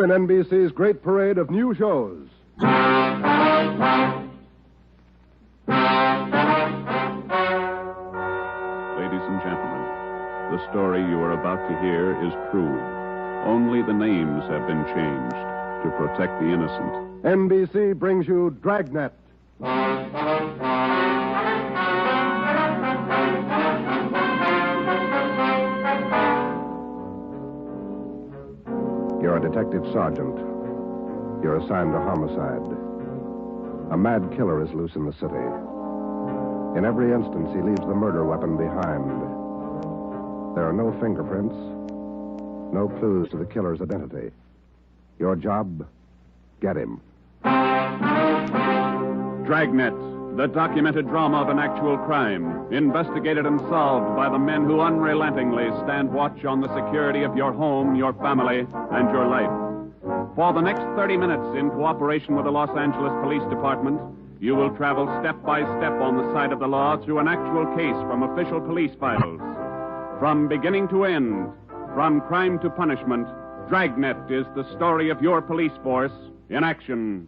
In NBC's great parade of new shows. Ladies and gentlemen, the story you are about to hear is true. Only the names have been changed to protect the innocent. NBC brings you Dragnet. You're a detective sergeant. You're assigned to homicide. A mad killer is loose in the city. In every instance, he leaves the murder weapon behind. There are no fingerprints, no clues to the killer's identity. Your job, get him. Dragnet, the documented drama of an actual crime, investigated and solved by the men who unrelentingly stand watch on the security of your home, your family, and your life. For the next 30 minutes, in cooperation with the Los Angeles Police Department, you will travel step by step on the side of the law through an actual case from official police files. From beginning to end, from crime to punishment, Dragnet is the story of your police force in action.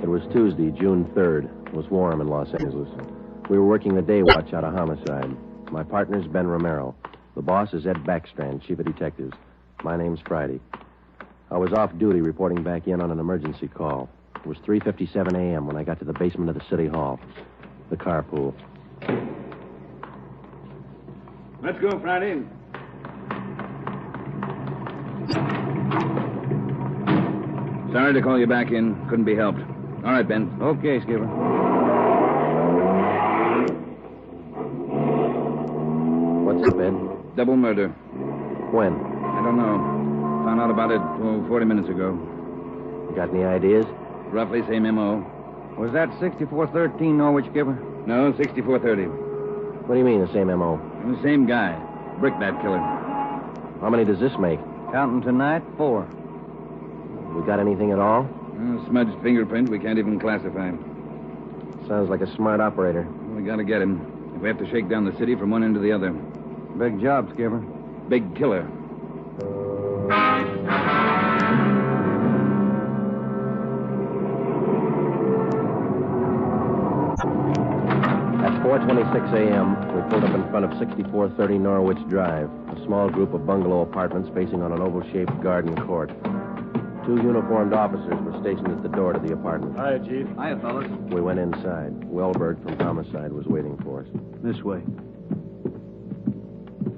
It was Tuesday, June 3rd. It was warm in Los Angeles. We were working the day watch out of homicide. My partner's Ben Romero. The boss is Ed Backstrand, chief of detectives. My name's Friday. I was off duty reporting back in on an emergency call. It was 3:57 a.m. when I got to the basement of the city hall. The carpool. Let's go, Friday. Sorry to call you back in. Couldn't be helped. All right, Ben. Okay, Skipper. What's up, Ed? Double murder. When? I don't know. Found out about it 40 minutes ago. You got any ideas? Roughly same M.O. Was that 6413 Norwich, Skipper? No, 6430. What do you mean, the same M.O.? The same guy. Brickbat killer. How many does this make? Counting tonight, 4. We got anything at all? Smudged fingerprint we can't even classify. Sounds like a smart operator. We gotta get him. If we have to shake down the city from one end to the other. Big job, Skipper. Big killer. At 4:26 a.m., we pulled up in front of 6430 Norwich Drive, a small group of bungalow apartments facing on an oval-shaped garden court. 2 uniformed officers were stationed at the door to the apartment. Hiya, Chief. Hiya, fellas. We went inside. Wellberg from Homicide was waiting for us. This way.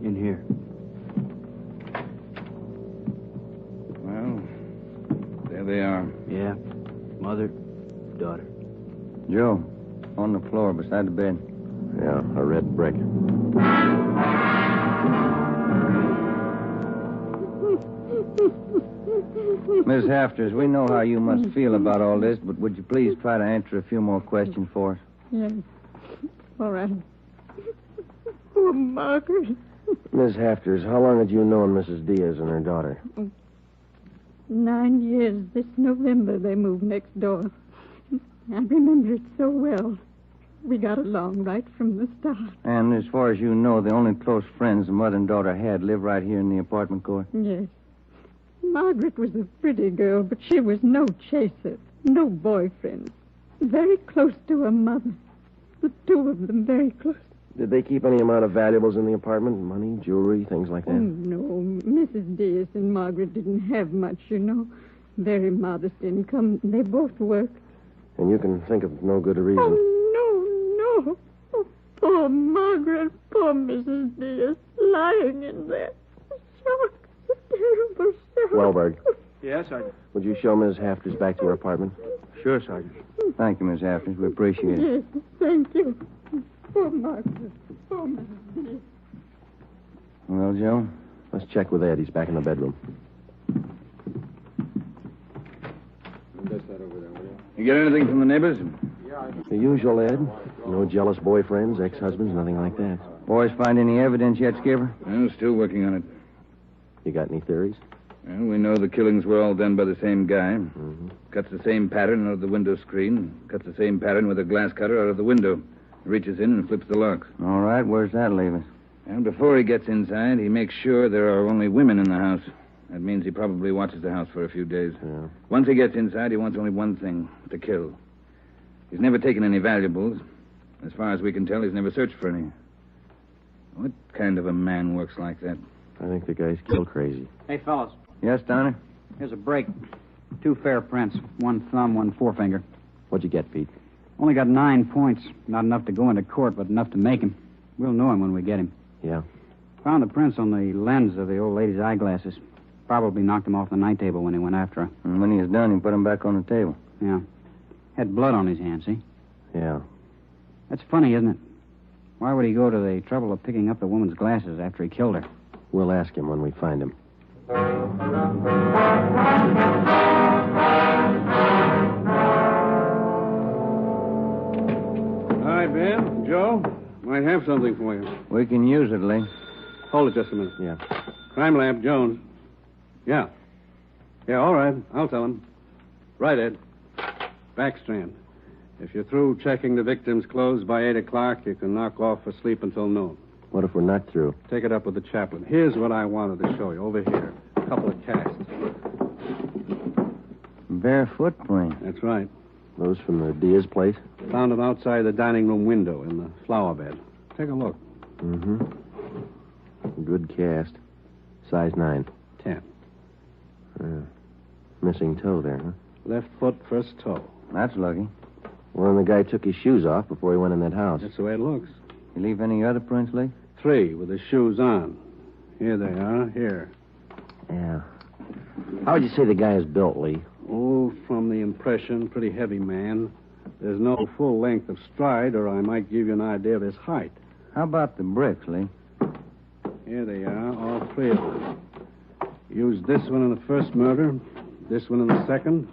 In here. Well, there they are. Yeah. Mother, daughter. Joe, on the floor beside the bed. Yeah, a red brick. Miss Hafters, we know how you must feel about all this, but would you please try to answer a few more questions for us? Yes. All right. Poor Margaret. Miss Hafters, how long had you known Mrs. Diaz and her daughter? 9 years. This November they moved next door. I remember it so well. We got along right from the start. And as far as you know, the only close friends the mother and daughter had live right here in the apartment court? Yes. Margaret was a pretty girl, but she was no chaser, no boyfriend. Very close to her mother. The 2 of them very close. Did they keep any amount of valuables in the apartment? Money, jewelry, things like that? Oh, no. Mrs. Diaz and Margaret didn't have much, you know. Very modest income. They both worked. And you can think of no good reason. Oh, no. Oh, poor Margaret, poor Mrs. Diaz, lying in there. Shock. Terrible shock. Wellberg. Yes, Sergeant. Would you show Ms. Hafters back to her apartment? Sure, Sergeant. Thank you, Miss Hafters. We appreciate it. Yes, thank you. Poor Margaret. Poor Mrs. Diaz. Well, Joe? Let's check with Ed. He's back in the bedroom. You get anything from the neighbors? The usual, Ed. No jealous boyfriends, ex-husbands, nothing like that. Boys find any evidence yet, Skipper? Well, still working on it. You got any theories? Well, we know the killings were all done by the same guy. Mm-hmm. Cuts the same pattern out of the window screen. Cuts the same pattern with a glass cutter out of the window. Reaches in and flips the locks. All right, where's that leave us? And before he gets inside, he makes sure there are only women in the house. That means he probably watches the house for a few days. Yeah. Once he gets inside, he wants only one thing, to kill. He's never taken any valuables. As far as we can tell, he's never searched for any. What kind of a man works like that? I think the guy's kill crazy. Hey, fellas, Yes, Donner? here's a break. 2 fair prints. 1 thumb, 1 forefinger. What'd you get, Pete? Only got 9 points. Not enough to go into court, but enough to make him. We'll know him when we get him. Yeah. Found the prints on the lens of the old lady's eyeglasses. Probably knocked him off the night table when he went after her. And when he was done, he put him back on the table. Yeah. Had blood on his hands, see? Yeah. That's funny, isn't it? Why would he go to the trouble of picking up the woman's glasses after he killed her? We'll ask him when we find him. Hi, Ben. Joe. Might have something for you. We can use it, Lee. Hold it just a minute. Yeah. Crime Lab, Jones. Yeah. Yeah, all right. I'll tell him. Right, Ed. Backstrand. If you're through checking the victim's clothes by 8 o'clock, you can knock off for sleep until noon. What if we're not through? Take it up with the chaplain. Here's what I wanted to show you. Over here. A couple of casts. Bare footprint. That's right. Those from the Diaz place? Found them outside the dining room window in the flower bed. Take a look. Mm-hmm. Good cast. Size 9. 10. Missing toe there, huh? Left foot, first toe. That's lucky. Well, then the guy took his shoes off before he went in that house. That's the way it looks. You leave any other prints, Lee? 3 with the shoes on. Here they are. Here. Yeah. How would you say the guy is built, Lee? Oh, from the impression, pretty heavy man. There's no full length of stride, or I might give you an idea of his height. How about the bricks, Lee? Here they are, all 3 of them. Used this one in the first murder, this one in the second,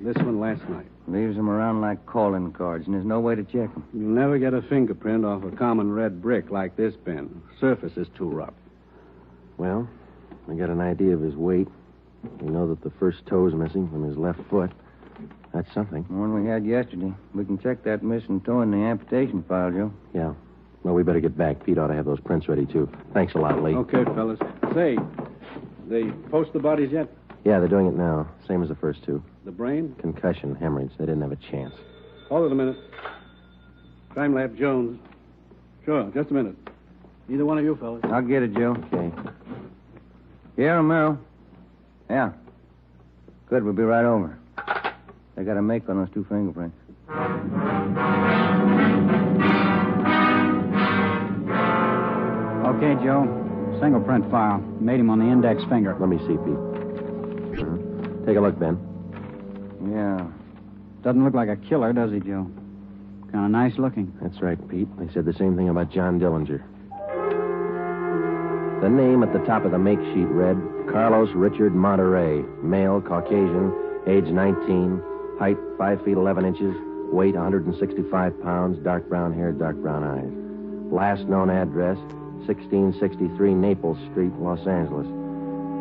this one last night. Leaves them around like calling cards, and there's no way to check them. You'll never get a fingerprint off a common red brick like this, Ben. Surface is too rough. Well, we got an idea of his weight. We know that the first toe's missing from his left foot. That's something. The one we had yesterday. We can check that missing toe in the amputation file, Joe. Yeah. Well, we better get back. Pete ought to have those prints ready, too. Thanks a lot, Lee. Okay, fellas. Say, they post the bodies yet? Yeah, they're doing it now. Same as the first 2. The brain? Concussion, hemorrhage. They didn't have a chance. Hold it a minute. Crime Lab Jones. Sure, just a minute. Either one of you fellas. I'll get it, Joe. Okay. Yeah, Romero. Yeah. Good, we'll be right over. They got a make on those 2 fingerprints. Okay, Joe. Single print file. Made him on the index finger. Let me see, Pete. Take a look, Ben. Yeah. Doesn't look like a killer, does he, Joe? Kind of nice looking. That's right, Pete. They said the same thing about John Dillinger. The name at the top of the make sheet read Carlos Richard Monterey, male, Caucasian, age 19, height 5 feet 11 inches, weight 165 pounds, dark brown hair, dark brown eyes. Last known address, 1663 Naples Street, Los Angeles.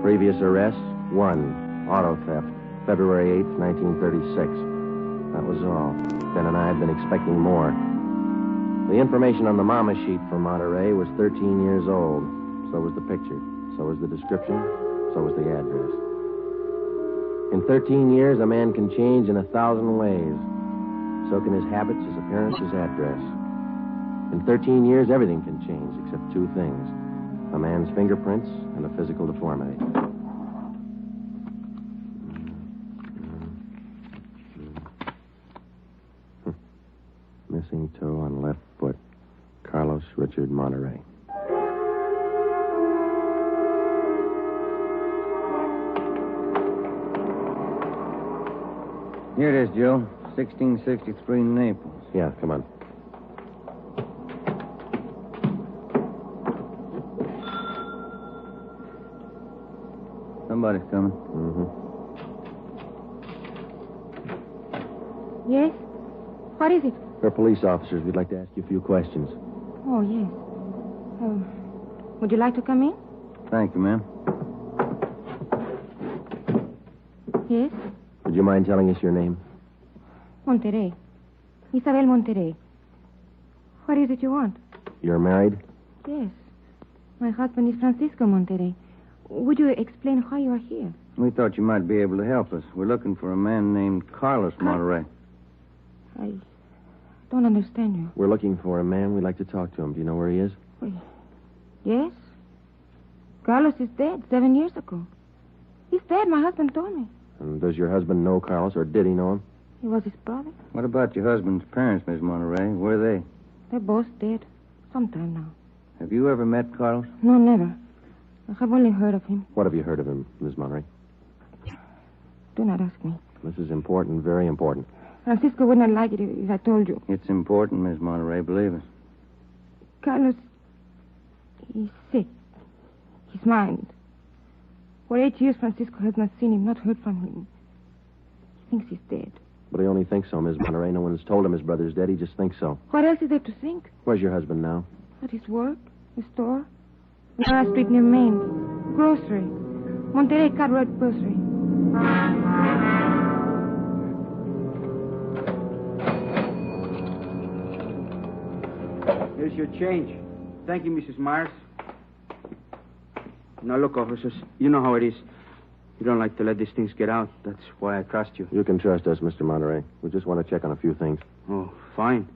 Previous arrests, 1, auto theft, February 8th, 1936. That was all. Ben and I had been expecting more. The information on the mama sheet for Monterey was 13 years old. So was the picture. So was the description. So was the address. In 13 years, a man can change in 1,000 ways. So can his habits, his appearance, his address. In 13 years, everything can change except 2 things. A man's fingerprints and a physical deformity. Missing toe on left foot. Carlos Richard Monterey. Here it is, Joe. 1663 Naples. Yeah, come on. Somebody's coming. Mm-hmm. Yes? What is it? We're police officers. We'd like to ask you a few questions. Oh, yes. Would you like to come in? Thank you, ma'am. Yes? Would you mind telling us your name? Monterey. Isabel Monterey. What is it you want? You're married? Yes. My husband is Francisco Monterrey. Would you explain why you are here? We thought you might be able to help us. We're looking for a man named Carlos Monterrey. I don't understand you. We're looking for a man. We'd like to talk to him. Do you know where he is? Yes. Carlos is dead 7 years ago. He's dead, my husband told me. And does your husband know Carlos, or did he know him? He was his brother. What about your husband's parents, Miss Monterey? Where are they? They're both dead. Sometime now. Have you ever met Carlos? No, never. I have only heard of him. What have you heard of him, Miss Monterey? Do not ask me. This is important, very important. Francisco would not like it if I told you. It's important, Miss Monterey, believe us. Carlos, he's sick. His mind. For 8 years, Francisco has not seen him, not heard from him. He thinks he's dead. But he only thinks so, Miss Monterey. No one's told him his brother's dead. He just thinks so. What else is there to think? Where's your husband now? At his work, his store, Mara Street near Main, grocery, Monterrey Cartwright grocery. Here's your change. Thank you, Mrs. Myers. Now, look, officers, you know how it is. You don't like to let these things get out. That's why I trust you. You can trust us, Mr. Monterey. We just want to check on a few things. Oh, fine.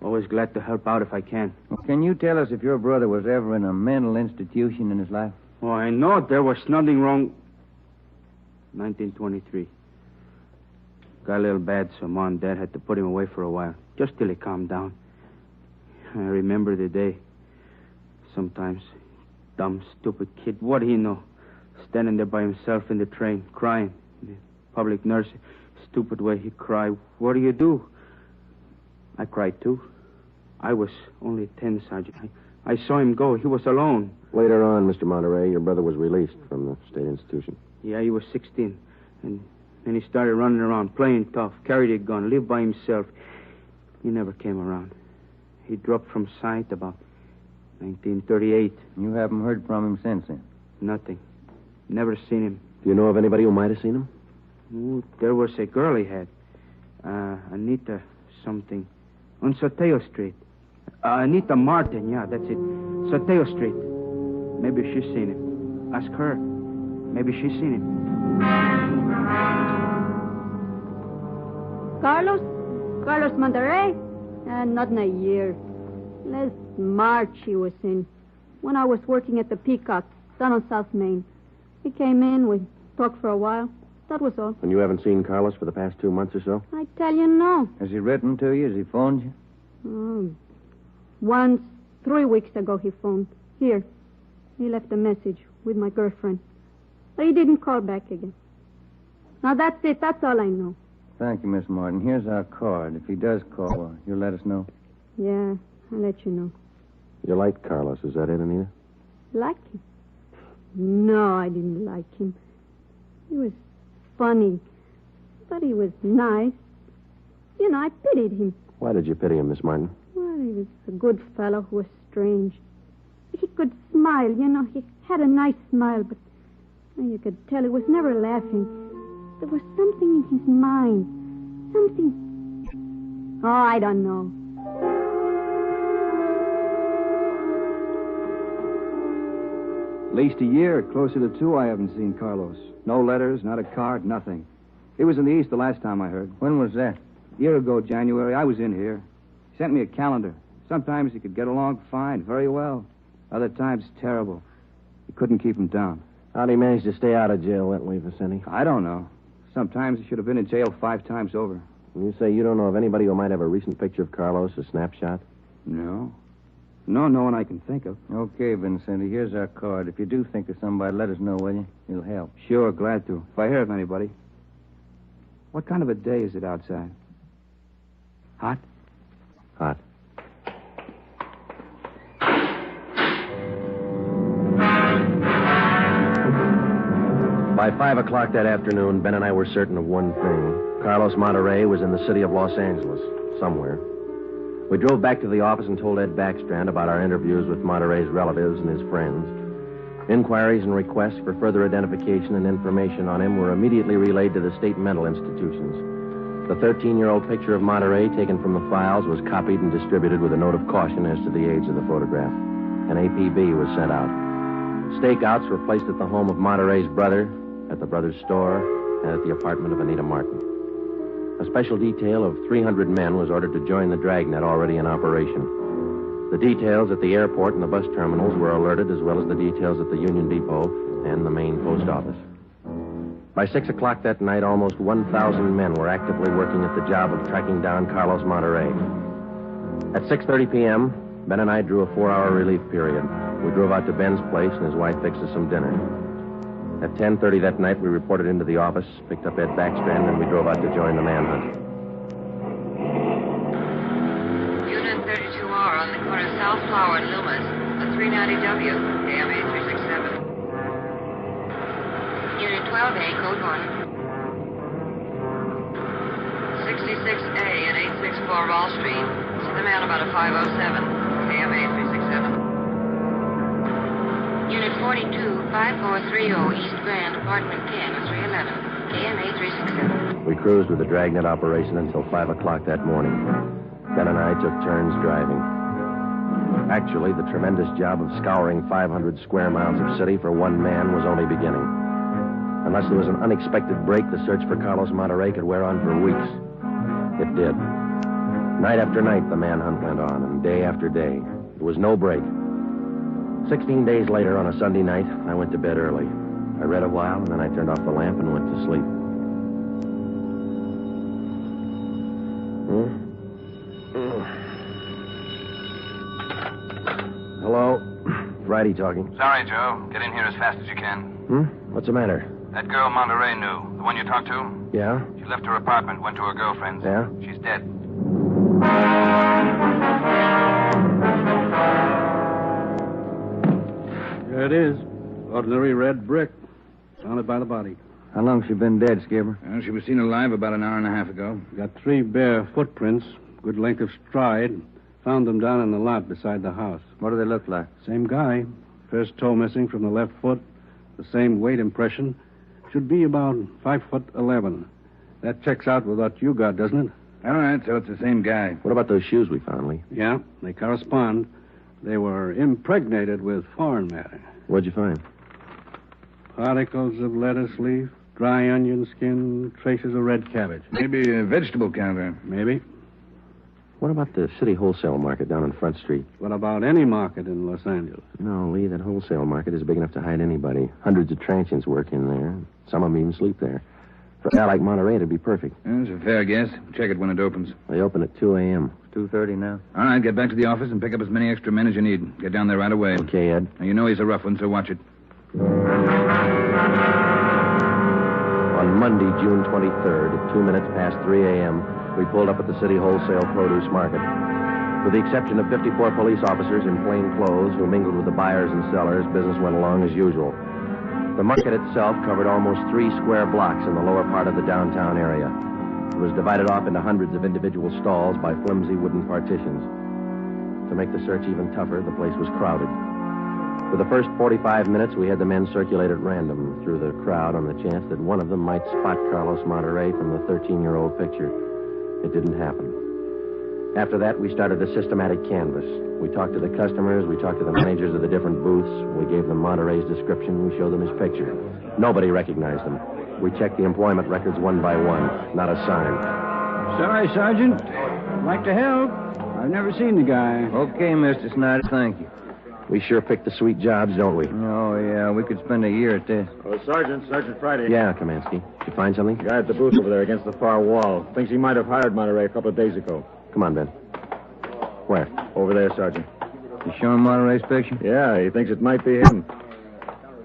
Always glad to help out if I can. Well, can you tell us if your brother was ever in a mental institution in his life? Oh, I know there was nothing wrong. 1923. Got a little bad, so Mom and Dad had to put him away for a while, just till he calmed down. I remember the day. Sometimes, dumb, stupid kid, what do you know? Standing there by himself in the train, crying. The public nurse, stupid way he cried. What do you do? I cried, too. I was only 10, Sergeant. I saw him go. He was alone. Later on, Mr. Monterey, your brother was released from the state institution. Yeah, he was 16. And then he started running around, playing tough, carried a gun, lived by himself. He never came around. He dropped from sight about 1938. You haven't heard from him since then? Nothing. Never seen him. Do you know of anybody who might have seen him? Ooh, there was a girl he had. Anita something. On Soteo Street. Anita Martin, yeah, that's it. Soteo Street. Maybe she's seen him. Ask her. Maybe she's seen him. Carlos Monterrey? Not in a year. Last March he was in. When I was working at the Peacock, down on South Main. He came in, we talked for a while. That was all. And you haven't seen Carlos for the past 2 months or so? I tell you, no. Has he written to you? Has he phoned you? Once, 3 weeks ago, he phoned. Here. He left a message with my girlfriend. But he didn't call back again. Now, that's it. That's all I know. Thank you, Miss Martin. Here's our card. If he does call, you'll let us know. Yeah, I'll let you know. You like Carlos, is that it, Anita? Like him? No, I didn't like him. He was funny. But he was nice. You know, I pitied him. Why did you pity him, Miss Martin? Well, he was a good fellow who was strange. He could smile, you know. He had a nice smile, but you could tell he was never laughing. There was something in his mind. Something... Oh, I don't know. At least a year, closer to 2, I haven't seen Carlos. No letters, not a card, nothing. He was in the East the last time I heard. When was that? A year ago, January, I was in here. He sent me a calendar. Sometimes he could get along fine, very well. Other times, terrible. He couldn't keep him down. How'd he manage to stay out of jail that way, Vicente? I don't know. Sometimes he should have been in jail 5 times over. When you say you don't know of anybody who might have a recent picture of Carlos, a snapshot? No. No one I can think of. Okay, Vincenti, here's our card. If you do think of somebody, let us know, will you? It'll help. Sure, glad to. If I hear of anybody. What kind of a day is it outside? Hot? Hot. By 5 o'clock that afternoon, Ben and I were certain of one thing. Carlos Monterrey was in the city of Los Angeles, somewhere. We drove back to the office and told Ed Backstrand about our interviews with Monterrey's relatives and his friends. Inquiries and requests for further identification and information on him were immediately relayed to the state mental institutions. The 13-year-old picture of Monterrey taken from the files was copied and distributed with a note of caution as to the age of the photograph. An APB was sent out. Stakeouts were placed at the home of Monterey's brother, at the brother's store, and at the apartment of Anita Martin. A special detail of 300 men was ordered to join the Dragnet already in operation. The details at the airport and the bus terminals were alerted, as well as the details at the Union Depot and the main post office. By 6 o'clock that night, almost 1,000 men were actively working at the job of tracking down Carlos Monterey. At 6:30 p.m., Ben and I drew a 4-hour relief period. We drove out to Ben's place, and his wife fixed us some dinner. At 10:30 that night, we reported into the office, picked up Ed Backstrand, and we drove out to join the manhunt. Unit 32R on the corner of South Flower and Loomis, the 390W, AMA 367. Unit 12A, code 1. 66A and 864 Wall Street. See the man about a 507, AMA 367. Unit 42, 5430 East Grand, apartment 10, 311, AMA 367. We cruised with the Dragnet operation until 5 o'clock that morning. Ben and I took turns driving. Actually, the tremendous job of scouring 500 square miles of city for one man was only beginning. Unless there was an unexpected break, the search for Carlos Monterey could wear on for weeks. It did. Night after night, the manhunt went on, and day after day. There was no break. 16 days later, on a Sunday night, I went to bed early. I read a while, and then I turned off the lamp and went to sleep. Hello? Friday talking. Sorry, Joe. Get in here as fast as you can. What's the matter? That girl Monterey knew, the one you talked to, Yeah? she left her apartment, went to her girlfriend's. Yeah? She's dead. There it is. Ordinary red brick. Found it by the body. How long's she been dead, Skipper? Well, she was seen alive about an hour and a half ago. Got 3 bare footprints, good length of stride. Found them down in the lot beside the house. What do they look like? Same guy. First toe missing from the left foot. The same weight impression. Should be about 5'11". That checks out with what you got, doesn't it? All right, so it's the same guy. What about those shoes we found, Lee? Yeah, they correspond. They were impregnated with foreign matter. What'd you find? Particles of lettuce leaf, dry onion skin, traces of red cabbage. Maybe a vegetable counter. Maybe. What about the city wholesale market down on Front Street? What about any market in Los Angeles? No, Lee, that wholesale market is big enough to hide anybody. Hundreds of transients work in there. Some of them even sleep there. For a guy like Monterey, it'd be perfect. That's a fair guess. Check it when it opens. They open at 2 a.m. 2:30 now. All right, get back to the office and pick up as many extra men as you need. Get down there right away. Okay, Ed. Now, you know he's a rough one, so watch it. On Monday, June 23rd, at 2 minutes past 3 a.m., we pulled up at the city wholesale produce market. With the exception of 54 police officers in plain clothes who mingled with the buyers and sellers, business went along as usual. The market itself covered almost 3 square blocks in the lower part of the downtown area. It was divided off into hundreds of individual stalls by flimsy wooden partitions. To make the search even tougher, the place was crowded. For the first 45 minutes, we had the men circulate at random through the crowd on the chance that one of them might spot Carlos Monterey from the 13-year-old picture. It didn't happen. After that, we started a systematic canvass. We talked to the customers, we talked to the managers of the different booths, we gave them Monterey's description, we showed them his picture. Nobody recognized him. We checked the employment records one by one. Not a sign. Sorry, Sergeant. I'd like to help. I've never seen the guy. Okay, Mr. Snyder, thank you. We sure picked the sweet jobs, don't we? Oh, yeah, we could spend a year at this. Sergeant Friday. Yeah, Kamansky. Did you find something? Guy at the booth over there against the far wall. Thinks he might have hired Monterey a couple of days ago. Come on, Ben. Where? Over there, Sergeant. You showing Monterey's picture? Yeah, he thinks it might be him.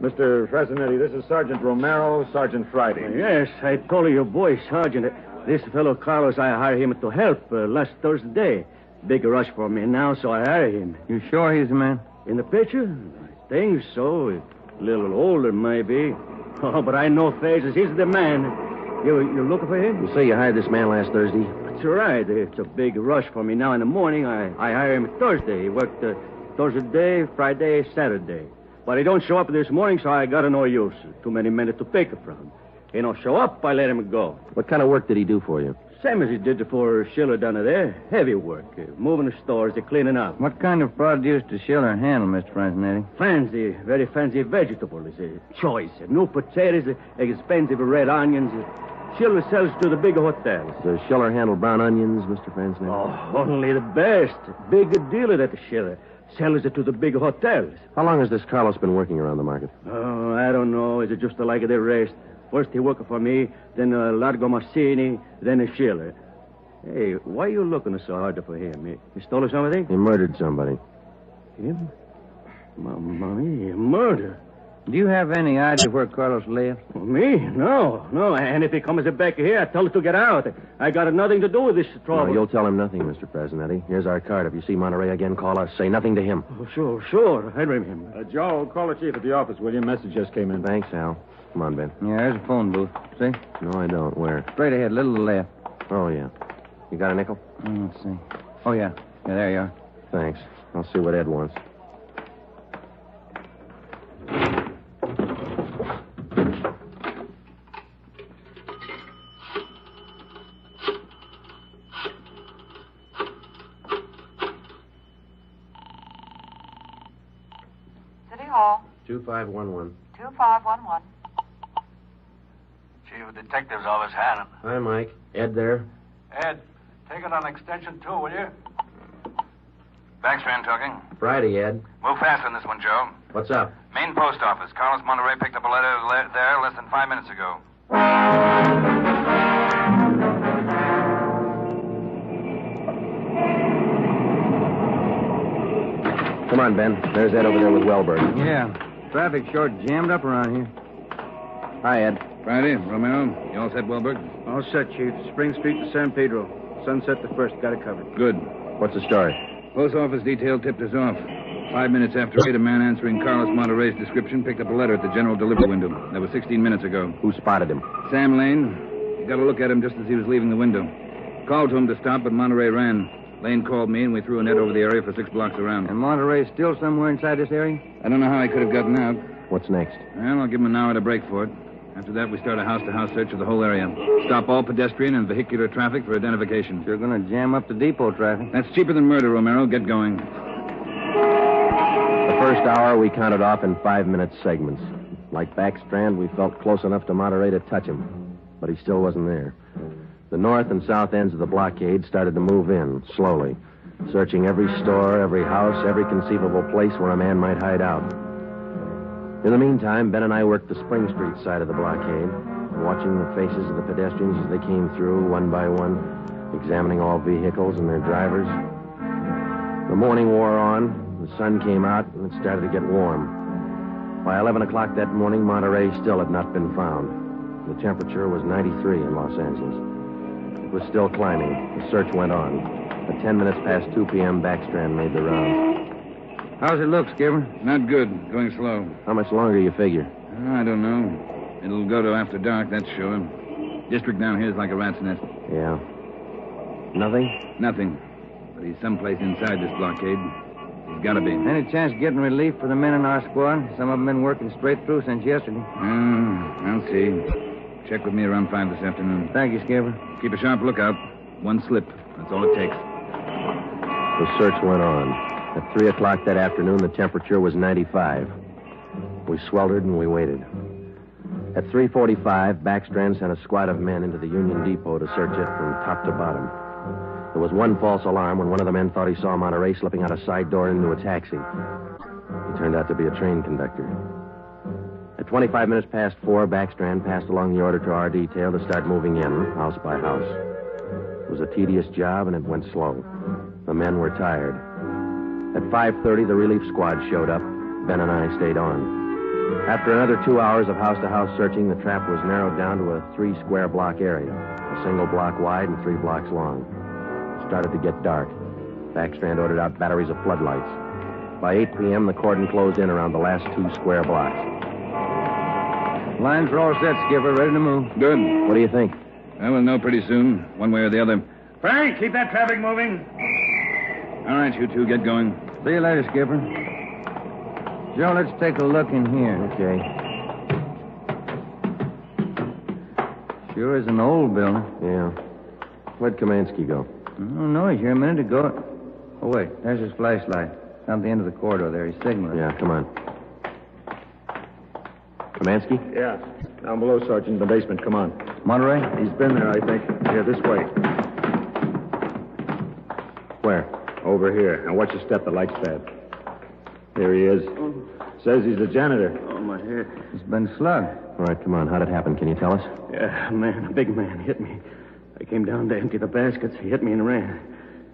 Mr. Fresinetti, this is Sergeant Romero, Sergeant Friday. Yes, I told you, boy, Sergeant. This fellow Carlos, I hired him to help last Thursday. Big rush for me now, so I hired him. You sure he's the man? In the picture? I think so. A little older, maybe. Oh, but I know faces. He's the man. You looking for him? You say you hired this man last Thursday? That's right. It's a big rush for me now in the morning. I hired him Thursday. He worked Thursday, Friday, Saturday. But he don't show up this morning, so I got no use. Too many men to pick from. He don't show up, I let him go. What kind of work did he do for you? Same as he did before Schiller done it there. Heavy work. Moving the stores, cleaning up. What kind of produce does Schiller handle, Mr. Francenetti? Fancy, very fancy vegetables. Choice. New potatoes, expensive red onions. Schiller sells to the big hotels. Does Schiller handle brown onions, Mr. Francenetti? Oh, only the best. Big dealer that Schiller. Sells it to the big hotels. How long has this Carlos been working around the market? Oh, I don't know. Is it just like the rest? First he worked for me, then Largo Massini, then Schiller. Hey, why are you looking so hard for him? He stole something? He murdered somebody. Him? Mamma mia, murder. Do you have any idea where Carlos lives? Me? No. And if he comes back here, I tell him to get out. I got nothing to do with this trouble. No, you'll tell him nothing, Mr. Presidente. Here's our card. If you see Monterey again, call us. Say nothing to him. Oh, sure. I remember. Joe, call the chief at the office, will you? Message just came in. Thanks, Al. Come on, Ben. Yeah, there's a phone booth. See? No, I don't. Where? Straight ahead, little to the left. Oh, yeah. You got a nickel? Let's see. Oh, yeah. Yeah, there you are. Thanks. I'll see what Ed wants. City Hall. 2511. 2511. Chief of Detectives Office, Hannon. Hi, Mike. Ed there? Ed, take it on extension 2, will you? Backstrand talking. Friday, Ed. Move fast on this one, Joe. What's up? Main post office. Carlos Monterey picked up a letter there less than 5 minutes ago. Come on, Ben. There's Ed over there with Wellberg. Yeah. Traffic short jammed up around here. Hi, Ed. Friday, Romero. You all set, Wellberg? All set, Chief. Spring Street to San Pedro. Sunset the first. Got it covered. Good. What's the story? Post office detail tipped us off. 5 minutes after 8, a man answering Carlos Monterey's description picked up a letter at the general delivery window. That was 16 minutes ago. Who spotted him? Sam Lane. He got a look at him just as he was leaving the window. Called to him to stop, but Monterey ran. Lane called me, and we threw a net over the area for 6 blocks around. And Monterey's still somewhere inside this area? I don't know how he could have gotten out. What's next? Well, I'll give him an hour to break for it. After that, we start a house-to-house search of the whole area. Stop all pedestrian and vehicular traffic for identification. You're going to jam up the depot traffic. That's cheaper than murder, Romero. Get going. The first hour we counted off in 5-minute segments. Like Backstrand, we felt close enough to Monterey to touch him, but he still wasn't there. The north and south ends of the blockade started to move in, slowly, searching every store, every house, every conceivable place where a man might hide out. In the meantime, Ben and I worked the Spring Street side of the blockade, watching the faces of the pedestrians as they came through one by one, examining all vehicles and their drivers. The morning wore on, the sun came out, and it started to get warm. By 11 o'clock that morning, Monterey still had not been found. The temperature was 93 in Los Angeles. It was still climbing. The search went on. At 10 minutes past 2 p.m., Backstrand made the round. How's it look, Skipper? Not good. Going slow. How much longer you figure? I don't know. It'll go to after dark, that's sure. District down here is like a rat's nest. Yeah. Nothing? Nothing. But he's someplace inside this blockade. He's got to be. Any chance of getting relief for the men in our squad? Some of them been working straight through since yesterday. I'll see. Check with me around 5 this afternoon. Thank you, Skipper. Keep a sharp lookout. One slip. That's all it takes. The search went on. At 3 o'clock that afternoon, the temperature was 95. We sweltered and we waited. At 3:45, Backstrand sent a squad of men into the Union Depot to search it from top to bottom. There was one false alarm when one of the men thought he saw Monterey slipping out a side door into a taxi. He turned out to be a train conductor. At 25 minutes past 4, Backstrand passed along the order to our detail to start moving in, house by house. It was a tedious job, and it went slow. The men were tired. At 5:30, the relief squad showed up. Ben and I stayed on. After another 2 hours of house-to-house searching, the trap was narrowed down to a 3-square-block area, a single block wide and 3 blocks long. It started to get dark. Backstrand ordered out batteries of floodlights. By 8 p.m., the cordon closed in around the last 2 square blocks. Lines are all set, Skipper. Ready to move. Good. What do you think? We'll know pretty soon, one way or the other. Frank, keep that traffic moving. All right, you two, get going. See you later, Skipper. Joe, let's take a look in here. Okay. Sure is an old building. Yeah. Where'd Kamansky go? Oh, no, he's here a minute ago. Oh, wait, there's his flashlight. Down at the end of the corridor there. He's signaling. Yeah, come on. Kamansky? Yeah. Down below, Sergeant, in the basement. Come on. Monterey? He's been there, I think. Here, this way. Where? Over here. Now, watch your step. The light's bad. Here he is. Says he's the janitor. Oh, my head. He's been slugged. All right, come on. How'd it happen? Can you tell us? Yeah, a big man hit me. I came down to empty the baskets. He hit me and ran.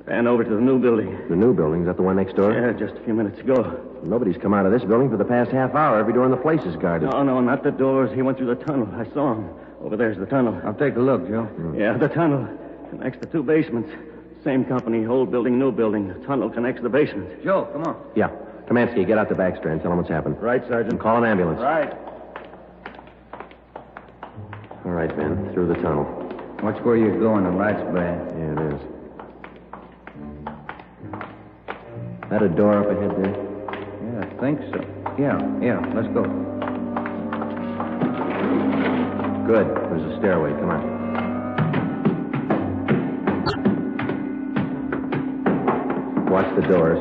Ran over to the new building. The new building? Is that the one next door? Yeah, just a few minutes ago. Nobody's come out of this building for the past half hour. Every door in the place is guarded. No, not the doors. He went through the tunnel. I saw him. Over there's the tunnel. I'll take a look, Joe. Yeah, the tunnel connects the two basements. Same company, old building, new building. The tunnel connects the basements. Joe, come on. Yeah. Kamansky, get out the back strand. Tell him what's happened. Right, Sergeant. And call an ambulance. Right. All right, Ben. Through the tunnel. Watch where you're going. The light's bad. Yeah, it is. That a door up ahead there? Yeah, I think so. Yeah, let's go. Good. There's a stairway. Come on. Watch the doors.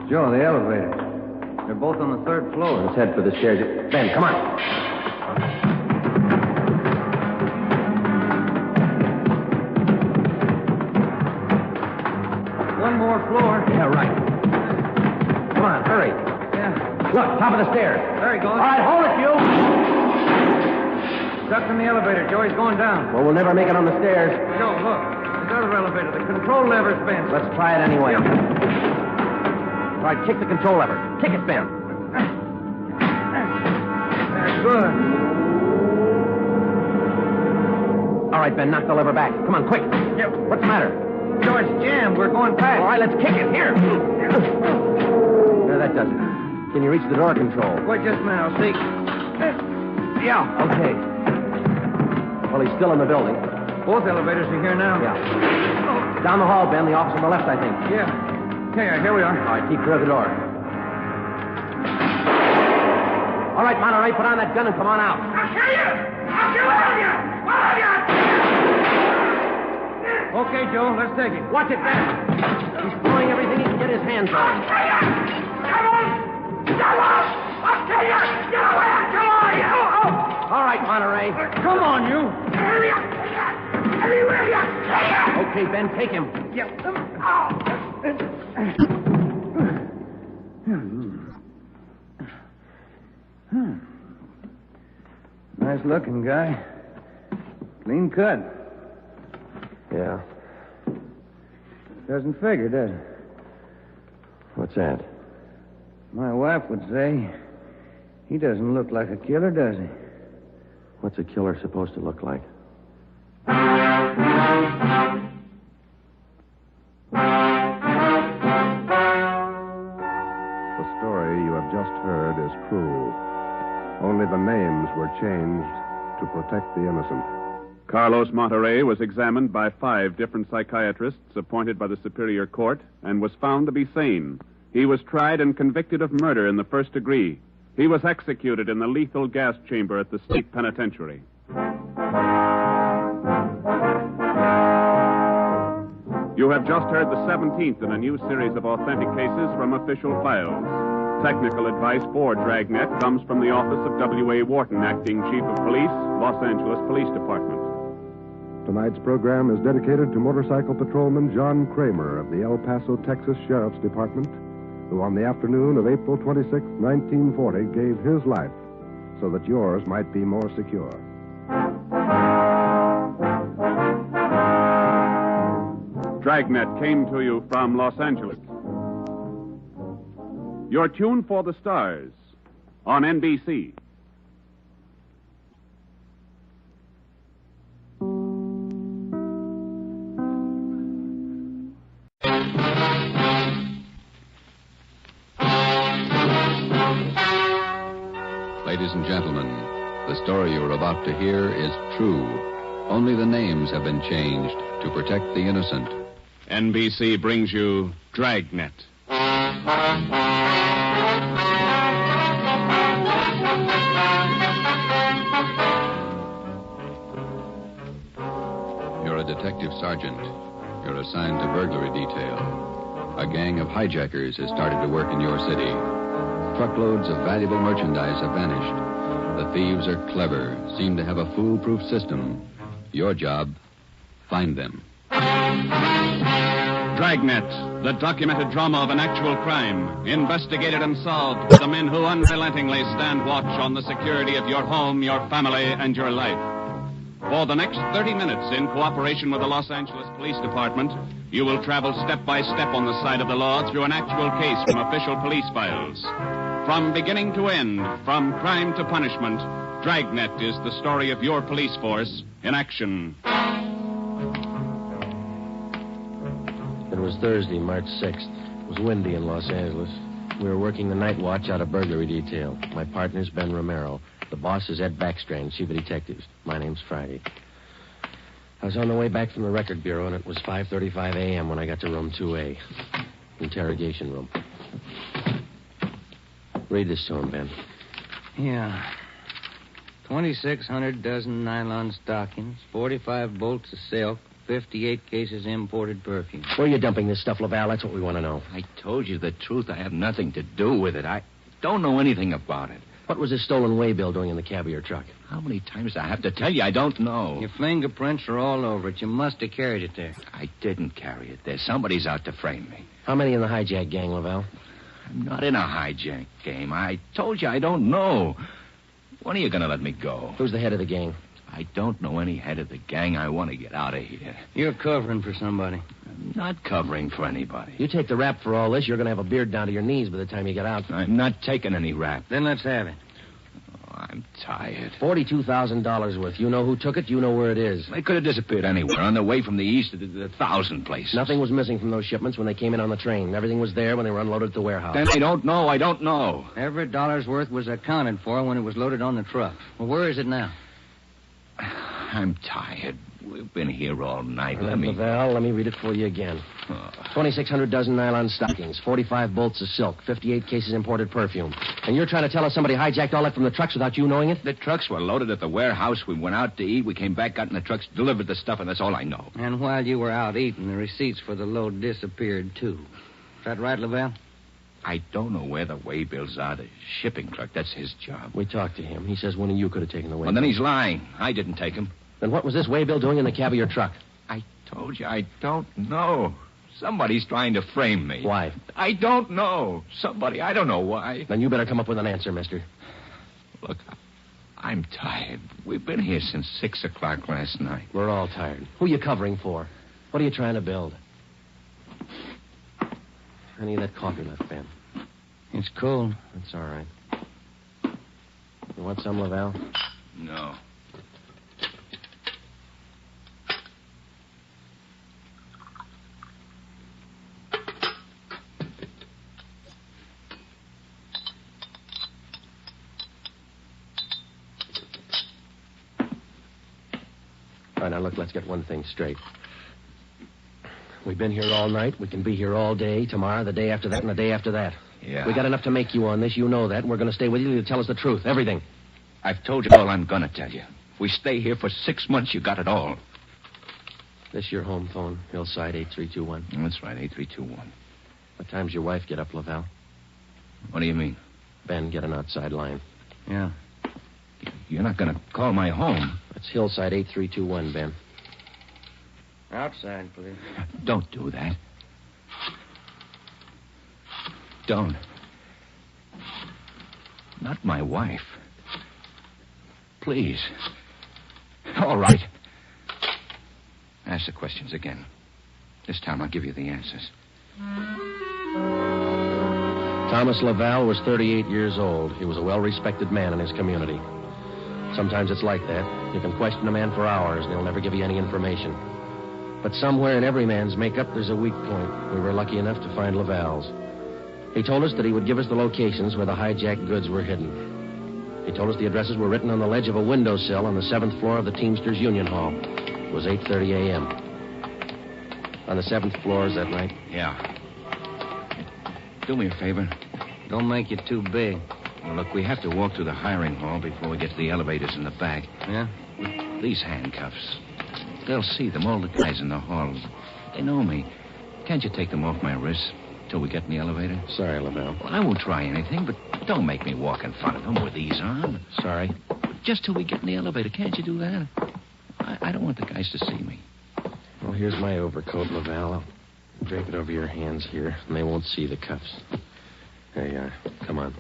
Joe, the elevator. They're both on the third floor. Let's head for the stairs. Ben, come on. One more floor. Yeah, right. Come on, hurry. Yeah. Look, top of the stairs. There he goes. All right, hold it, you. Stuck in the elevator. Joe, he's going down. Well, we'll never make it on the stairs. Joe, look. This other elevator. The control lever's bent. Let's try it anyway. Yeah. All right, kick the control lever. Kick it, Ben. That's good. All right, Ben, knock the lever back. Come on, quick. Yep. What's the matter? Joe, it's jammed. We're going past. All right, let's kick it. Here. There, that does it. Can you reach the door control? Wait just a minute. I'll see. Yeah. Okay. Well, he's still in the building. Both elevators are here now. Yeah. Down the hall, Ben. The office on the left, I think. Yeah. Here we are. All right, keep clear of the door. All right, Monterey, put on that gun and come on out. I'll kill you! I'll kill all of you! All of you! Okay, Joe, let's take it. Watch it, Ben. He's throwing everything he can get his hands on. I'll kill you! Come on! Come on! I'll kill you! Get away! Come on, you! All right, Monterey. Come on, you. Everywhere you! Okay, Ben, take him. Nice looking guy. Clean cut. Yeah. Doesn't figure, does it? What's that? My wife would say he doesn't look like a killer, does he? What's a killer supposed to look like? The story you have just heard is true. Only the names were changed to protect the innocent. Carlos Monterey was examined by 5 different psychiatrists appointed by the Superior Court and was found to be sane. He was tried and convicted of murder in the first degree. He was executed in the lethal gas chamber at the state penitentiary. You have just heard the 17th in a new series of authentic cases from official files. Technical advice for Dragnet comes from the office of W.A. Wharton, Acting Chief of Police, Los Angeles Police Department. Tonight's program is dedicated to motorcycle patrolman John Kramer of the El Paso, Texas Sheriff's Department, who on the afternoon of April 26, 1940, gave his life so that yours might be more secure. Dragnet came to you from Los Angeles. Your tune for the stars on NBC. Ladies and gentlemen, the story you are about to hear is true. Only the names have been changed to protect the innocent. NBC brings you Dragnet. detective sergeant. You're assigned to burglary detail. A gang of hijackers has started to work in your city. Truckloads of valuable merchandise have vanished. The thieves are clever, seem to have a foolproof system. Your job, find them. Dragnet, the documented drama of an actual crime, investigated and solved by the men who unrelentingly stand watch on the security of your home, your family, and your life. For the next 30 minutes, in cooperation with the Los Angeles Police Department, you will travel step by step on the side of the law through an actual case from official police files. From beginning to end, from crime to punishment, Dragnet is the story of your police force in action. It was Thursday, March 6th. It was windy in Los Angeles. We were working the night watch out of burglary detail. My partner's Ben Romero. The boss is Ed Backstrand, chief of detectives. My name's Friday. I was on the way back from the record bureau, and it was 5:35 a.m. when I got to room 2A. Interrogation room. Read this to him, Ben. Yeah. 2,600 dozen nylon stockings, 45 bolts of silk, 58 cases imported perfume. Where are you dumping this stuff, Laval? That's what we want to know. I told you the truth. I have nothing to do with it. I don't know anything about it. What was this stolen waybill doing in the cab of your truck? How many times do I have to tell you? I don't know. Your fingerprints are all over it. You must have carried it there. I didn't carry it there. Somebody's out to frame me. How many in the hijack gang, Laval? I'm not in a hijack game. I told you I don't know. When are you going to let me go? Who's the head of the gang? I don't know any head of the gang. I want to get out of here. You're covering for somebody. I'm not covering for anybody. You take the rap for all this, you're going to have a beard down to your knees by the time you get out. I'm not taking any rap. Then let's have it. Oh, I'm tired. $42,000 worth. You know who took it. You know where it is. They could have disappeared anywhere on the way from the east to the 1,000 places. Nothing was missing from those shipments when they came in on the train. Everything was there when they were unloaded at the warehouse. Then I don't know. I don't know. Every dollar's worth was accounted for when it was loaded on the truck. Well, where is it now? I'm tired. We've been here all night. Laval, let me read it for you again. 2,600 dozen nylon stockings, 45 bolts of silk, 58 cases imported perfume. And you're trying to tell us somebody hijacked all that from the trucks without you knowing it? The trucks were loaded at the warehouse. We went out to eat. We came back, got in the trucks, delivered the stuff, and that's all I know. And while you were out eating, the receipts for the load disappeared, too. Is that right, Laval? I don't know where the waybills are. The shipping clerk, that's his job. We talked to him. He says one of you could have taken the waybill. Well, then he's lying. I didn't take him. Then what was this waybill doing in the cab of your truck? I told you, I don't know. Somebody's trying to frame me. Why? I don't know. Somebody, I don't know why. Then you better come up with an answer, mister. Look, I'm tired. We've been here since 6 o'clock last night. We're all tired. Who are you covering for? What are you trying to build? Any of that coffee left, Ben? It's cold. That's all right. You want some, Laval? No. All right, now, look, let's get one thing straight. We've been here all night. We can be here all day, tomorrow, the day after that, and the day after that. Yeah. We got enough to make you on this. You know that. And we're going to stay with you to tell us the truth. Everything. I've told you all I'm going to tell you. If we stay here for 6 months, you got it all. This your home phone, Hillside 8321. That's right, 8321. What time's your wife get up, Laval? What do you mean? Ben, get an outside line. Yeah. You're not going to call my home. That's Hillside 8321, Ben. Outside, please. Don't do that. Don't. Not my wife. Please. All right. Ask the questions again. This time I'll give you the answers. Thomas Laval was 38 years old. He was a well-respected man in his community. Sometimes it's like that. You can question a man for hours, and he'll never give you any information. But somewhere in every man's makeup, there's a weak point. We were lucky enough to find Laval's. He told us that he would give us the locations where the hijacked goods were hidden. He told us the addresses were written on the ledge of a windowsill on the 7th floor of the Teamsters Union Hall. It was 8:30 a.m. On the 7th floor, is that right? Yeah. Do me a favor. Don't make it too big. Well, look, we have to walk through the hiring hall before we get to the elevators in the back. Yeah? These handcuffs. They'll see them, all the guys in the hall. They know me. Can't you take them off my wrists till we get in the elevator? Sorry, Laval. Well, I won't try anything, but don't make me walk in front of them with these on. Sorry. Just till we get in the elevator. Can't you do that? I don't want the guys to see me. Well, here's my overcoat, Laval. I'll drape it over your hands here, and they won't see the cuffs. There you are. Come on.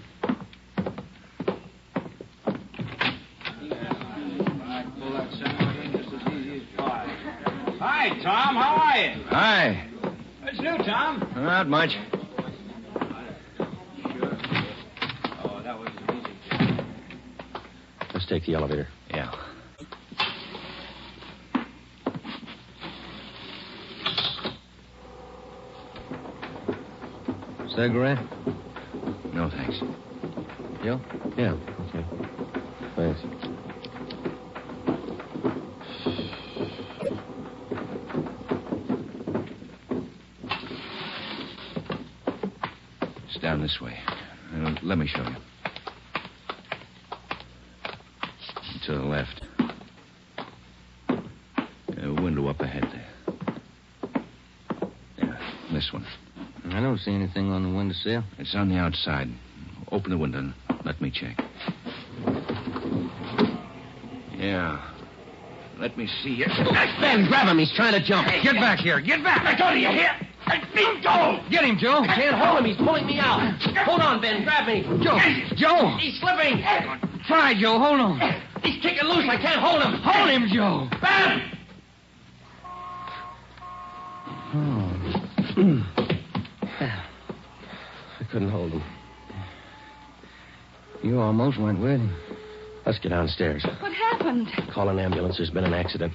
Hi, Tom. How are you? Hi. What's new, Tom? Not much. Oh, that was easy. Let's take the elevator. Yeah. Cigarette? No, thanks. You? Yeah, okay. Thanks. It's down this way. Let me show you. To the left. A window up ahead there. Yeah, this one. I don't see anything on the windowsill. It's on the outside. Open the window and let me check. Yeah. Let me see here. Ben, grab him. He's trying to jump. Hey, Get back here. Get back. Let go, do you hear? Go! Get him, Joe. I can't hold him. He's pulling me out. Hold on, Ben. Grab me. Joe! Joe! He's slipping. Try, Joe. Hold on. He's kicking loose. I can't hold him. Hold him, Joe. Ben! I couldn't hold him. You almost went with him. Let's get downstairs. What happened? Call an ambulance. There's been an accident.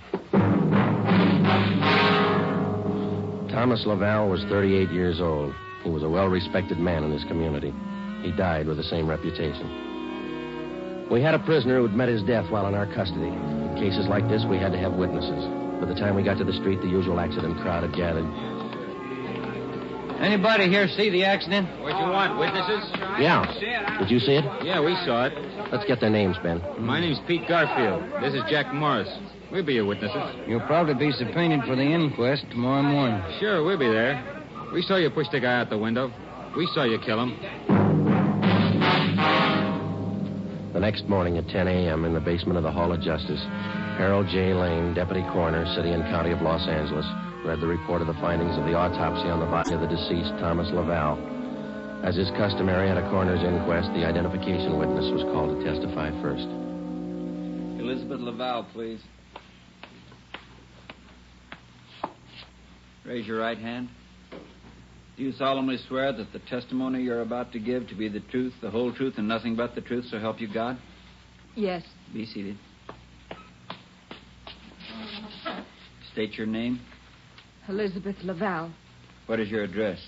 Thomas Laval was 38 years old. He was a well-respected man in his community. He died with the same reputation. We had a prisoner who'd met his death while in our custody. In cases like this, we had to have witnesses. By the time we got to the street, the usual accident crowd had gathered. Anybody here see the accident? What you want, witnesses? Yeah. Did you see it? Yeah, we saw it. Let's get their names, Ben. My name's Pete Garfield. This is Jack Morris. We'll be your witnesses. You'll probably be subpoenaed for the inquest tomorrow morning. Sure, we'll be there. We saw you push the guy out the window. We saw you kill him. The next morning at 10 a.m. in the basement of the Hall of Justice, Harold J. Lane, Deputy Coroner, City and County of Los Angeles, read the report of the findings of the autopsy on the body of the deceased, Thomas Laval. As is customary at a coroner's inquest, the identification witness was called to testify first. Elizabeth Laval, please. Raise your right hand. Do you solemnly swear that the testimony you're about to give to be the truth, the whole truth, and nothing but the truth, so help you God? Yes. Be seated. State your name. Elizabeth Laval, What is your address?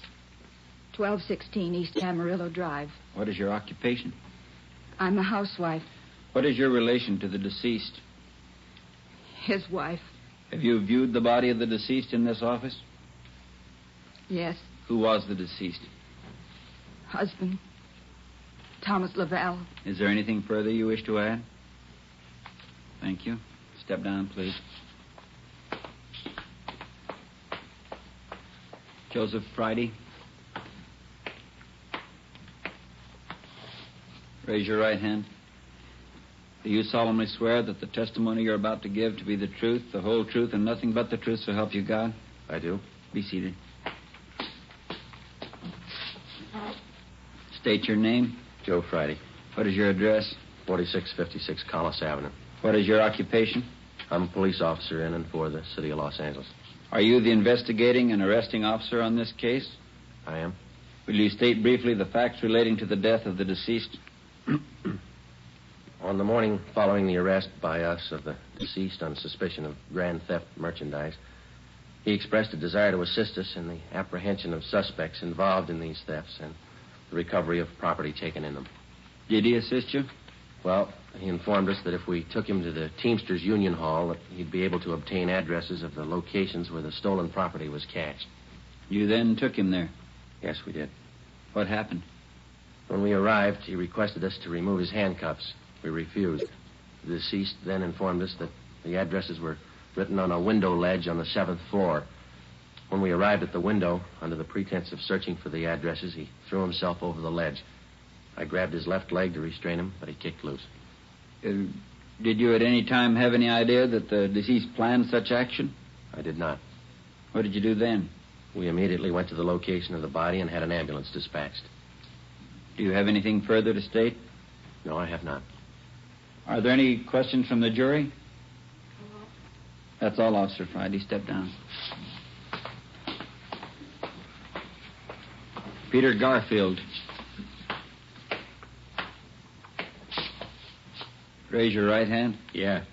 1216 East Amarillo Drive. What is your occupation? I'm a housewife. What is your relation to the deceased? His wife. Have you viewed the body of the deceased in this office? Yes. Who was the deceased? Husband. Thomas Laval. Is there anything further you wish to add? Thank you. Step down, please. Joseph Friday. Raise your right hand. Do you solemnly swear that the testimony you're about to give to be the truth, the whole truth, and nothing but the truth, so help you God? I do. Be seated. State your name. Joe Friday. What is your address? 4656 Collis Avenue. What is your occupation? I'm a police officer in and for the city of Los Angeles. Are you the investigating and arresting officer on this case? I am. Will you state briefly the facts relating to the death of the deceased? On the morning following the arrest by us of the deceased on suspicion of grand theft merchandise, he expressed a desire to assist us in the apprehension of suspects involved in these thefts and the recovery of property taken in them. Did he assist you? Well, he informed us that if we took him to the Teamsters Union Hall, that he'd be able to obtain addresses of the locations where the stolen property was cached. You then took him there? Yes, we did. What happened? When we arrived, he requested us to remove his handcuffs. We refused. The deceased then informed us that the addresses were written on a window ledge on the 7th floor. When we arrived at the window, under the pretense of searching for the addresses, he threw himself over the ledge. I grabbed his left leg to restrain him, but he kicked loose. Did you at any time have any idea that the deceased planned such action? I did not. What did you do then? We immediately went to the location of the body and had an ambulance dispatched. Do you have anything further to state? No, I have not. Are there any questions from the jury? That's all, Officer Friday. Step down. Peter Garfield. Raise your right hand. Yeah.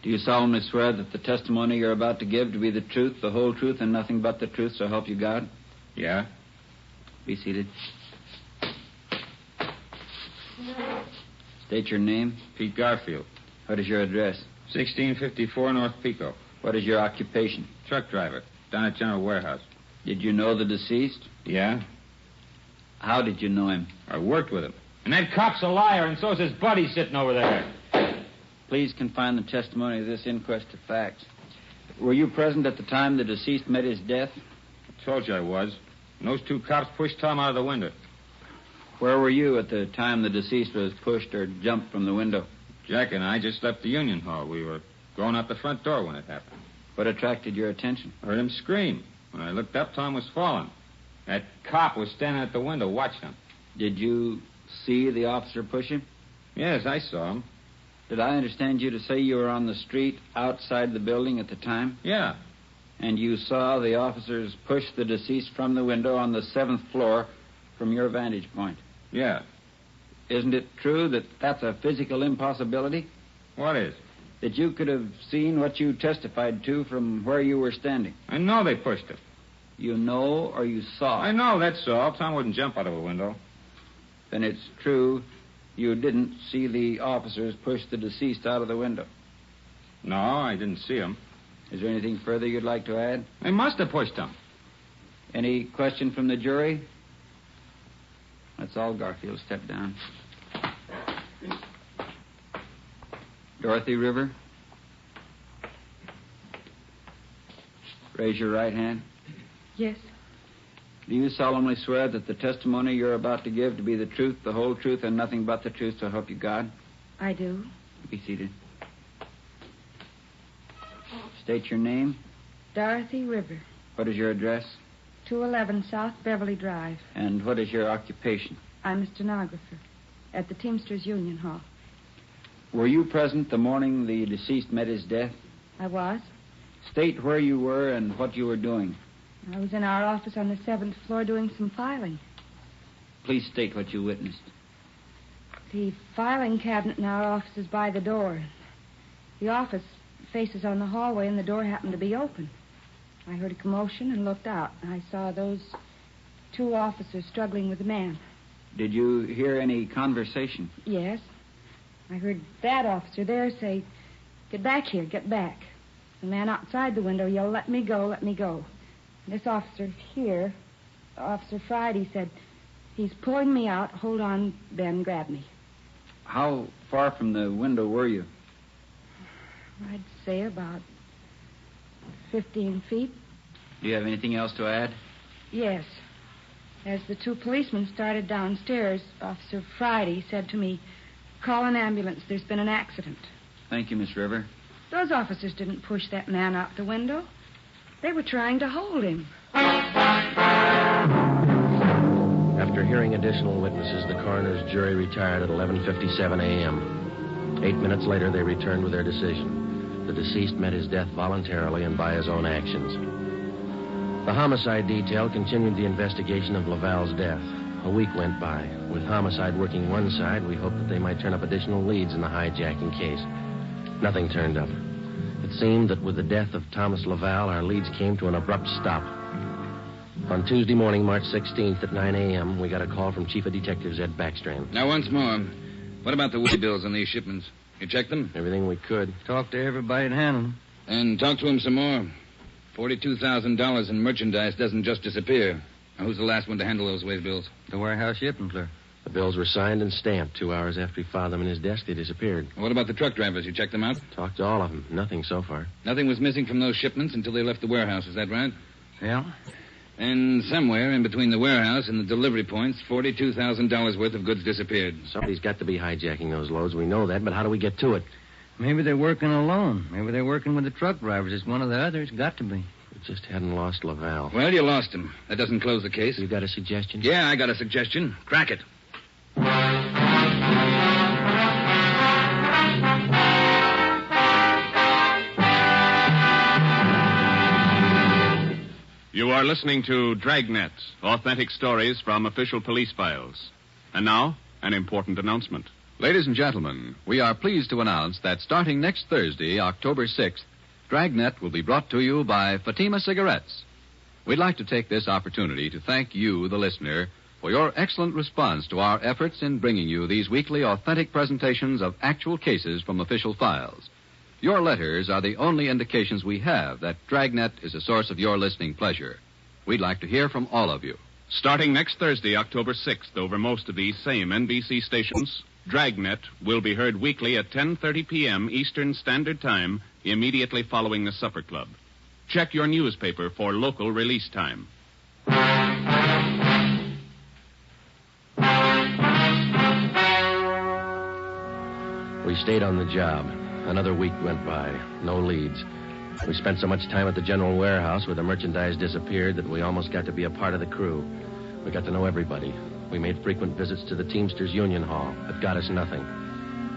Do you solemnly swear that the testimony you're about to give to be the truth, the whole truth, and nothing but the truth, so help you God? Yeah. Be seated. State your name. Pete Garfield. What is your address? 1654 North Pico. What is your occupation? Truck driver. Down at General Warehouse. Did you know the deceased? Yeah. How did you know him? I worked with him. And that cop's a liar, and so's his buddy sitting over there. Please confine the testimony of this inquest to facts. Were you present at the time the deceased met his death? I told you I was. And those two cops pushed Tom out of the window. Where were you at the time the deceased was pushed or jumped from the window? Jack and I just left the Union Hall. We were going out the front door when it happened. What attracted your attention? I heard him scream. When I looked up, Tom was falling. That cop was standing at the window watching him. Did you see the officer push him? Yes, I saw him. Did I understand you to say you were on the street outside the building at the time? Yeah. And you saw the officers push the deceased from the window on the 7th floor from your vantage point? Yeah. Isn't it true that that's a physical impossibility? What is? That you could have seen what you testified to from where you were standing? I know they pushed him. You know or you saw? I know, that's all. Tom wouldn't jump out of a window. Then it's true you didn't see the officers push the deceased out of the window? No, I didn't see him. Is there anything further you'd like to add? They must have pushed him. Any question from the jury? That's all, Garfield. Step down. Dorothy River. Raise your right hand. Yes. Do you solemnly swear that the testimony you're about to give to be the truth, the whole truth, and nothing but the truth, so help you God? I do. Be seated. State your name. Dorothy River. What is your address? 211 South Beverly Drive. And what is your occupation? I'm a stenographer at the Teamsters Union Hall. Were you present the morning the deceased met his death? I was. State where you were and what you were doing. I was in our office on the 7th floor doing some filing. Please state what you witnessed. The filing cabinet in our office is by the door. The office faces on the hallway, and the door happened to be open. I heard a commotion and looked out. I saw those two officers struggling with a man. Did you hear any conversation? Yes. I heard that officer there say, "Get back here, get back." The man outside the window yelled, "Let me go, let me go." This officer here, Officer Friday, said, "He's pulling me out. Hold on, Ben, grab me." How far from the window were you? I'd say about 15 feet. Do you have anything else to add? Yes. As the two policemen started downstairs, Officer Friday said to me, "Call an ambulance. There's been an accident." Thank you, Miss River. Those officers didn't push that man out the window. They were trying to hold him. After hearing additional witnesses, the coroner's jury retired at 11:57 a.m. 8 minutes later, they returned with their decision. The deceased met his death voluntarily and by his own actions. The homicide detail continued the investigation of Laval's death. A week went by. With homicide working one side, we hoped that they might turn up additional leads in the hijacking case. Nothing turned up. It seemed that with the death of Thomas Laval, our leads came to an abrupt stop. On Tuesday morning, March 16th at 9 a.m., we got a call from Chief of Detectives Ed Backstrand. Now, once more, what about the way bills on these shipments? You checked them? Everything we could. Talked to everybody that handled them. And talk to him some more. $42,000 in merchandise doesn't just disappear. Now, who's the last one to handle those way bills? The warehouse shipping clerk. The bills were signed and stamped. 2 hours after he filed them in his desk, they disappeared. What about the truck drivers? You checked them out? Talked to all of them. Nothing so far. Nothing was missing from those shipments until they left the warehouse. Is that right? Yeah. And somewhere in between the warehouse and the delivery points, $42,000 worth of goods disappeared. Somebody's got to be hijacking those loads. We know that, but how do we get to it? Maybe they're working alone. Maybe they're working with the truck drivers. It's one of the others. Got to be. We just hadn't lost Laval. Well, you lost him. That doesn't close the case. You got a suggestion? Yeah, I got a suggestion. Crack it. You are listening to Dragnet, authentic stories from official police files. And now, an important announcement. Ladies and gentlemen, we are pleased to announce that starting next Thursday, October 6th, Dragnet will be brought to you by Fatima Cigarettes. We'd like to take this opportunity to thank you, the listener, for your excellent response to our efforts in bringing you these weekly authentic presentations of actual cases from official files. Your letters are the only indications we have that Dragnet is a source of your listening pleasure. We'd like to hear from all of you. Starting next Thursday, October 6th, over most of these same NBC stations, Dragnet will be heard weekly at 10:30 p.m. Eastern Standard Time, immediately following the Supper Club. Check your newspaper for local release time. We stayed on the job. Another week went by. No leads. We spent so much time at the general warehouse where the merchandise disappeared that we almost got to be a part of the crew. We got to know everybody. We made frequent visits to the Teamsters Union Hall, but got us nothing.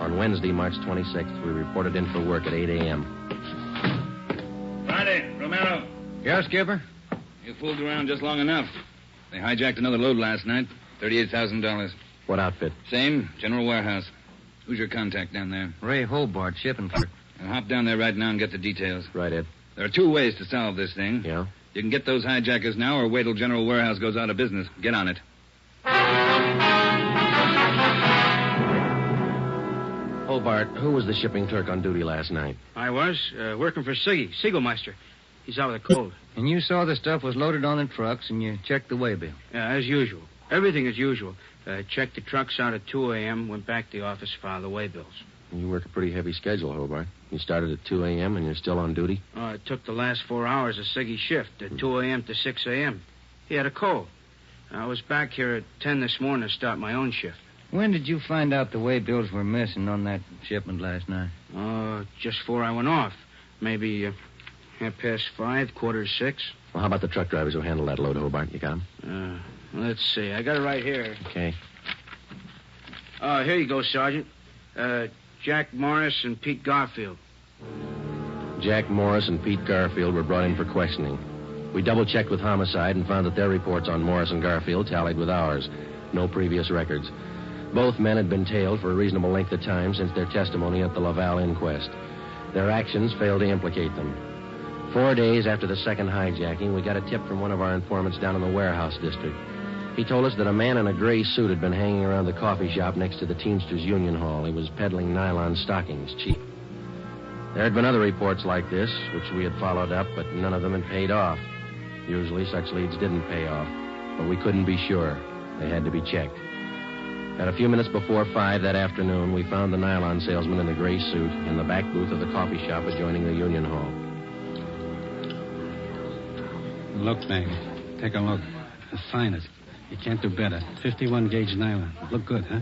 On Wednesday, March 26th, we reported in for work at 8 a.m. Friday, Romero. Yeah, Skipper? You fooled around just long enough. They hijacked another load last night. $38,000. What outfit? Same, general warehouse. Who's your contact down there? Ray Hobart, shipping clerk. I'll hop down there right now and get the details. Right, Ed. There are 2 ways to solve this thing. Yeah? You can get those hijackers now or wait till General Warehouse goes out of business. Get on it. Hobart, who was the shipping clerk on duty last night? I was, working for Siggy, Siegelmeister. He's out with a cold. And you saw the stuff was loaded on the trucks and you checked the waybill. Yeah, as usual. Everything as usual. Checked the trucks out at 2 a.m., went back to the office, filed the waybills. You work a pretty heavy schedule, Hobart. You started at 2 a.m. and you're still on duty? It took the last 4 hours of Siggy's shift, at 2 a.m. to 6 a.m. He had a cold. I was back here at 10 this morning to start my own shift. When did you find out the waybills were missing on that shipment last night? Just before I went off. Maybe 5:30, 5:45. Well, how about the truck drivers who handled that load, Hobart? You got them? Let's see. I got it right here. Okay. Here you go, Sergeant. Jack Morris and Pete Garfield. Jack Morris and Pete Garfield were brought in for questioning. We double-checked with Homicide and found that their reports on Morris and Garfield tallied with ours. No previous records. Both men had been tailed for a reasonable length of time since their testimony at the Laval inquest. Their actions failed to implicate them. 4 days after the second hijacking, we got a tip from one of our informants down in the warehouse district. He told us that a man in a gray suit had been hanging around the coffee shop next to the Teamsters Union Hall. He was peddling nylon stockings, cheap. There had been other reports like this, which we had followed up, but none of them had paid off. Usually such leads didn't pay off, but we couldn't be sure. They had to be checked. At a few minutes before 5 that afternoon, we found the nylon salesman in the gray suit in the back booth of the coffee shop adjoining the Union Hall. Look, Mac. Take a look. The finest. You can't do better. 51-gauge nylon. Look good, huh?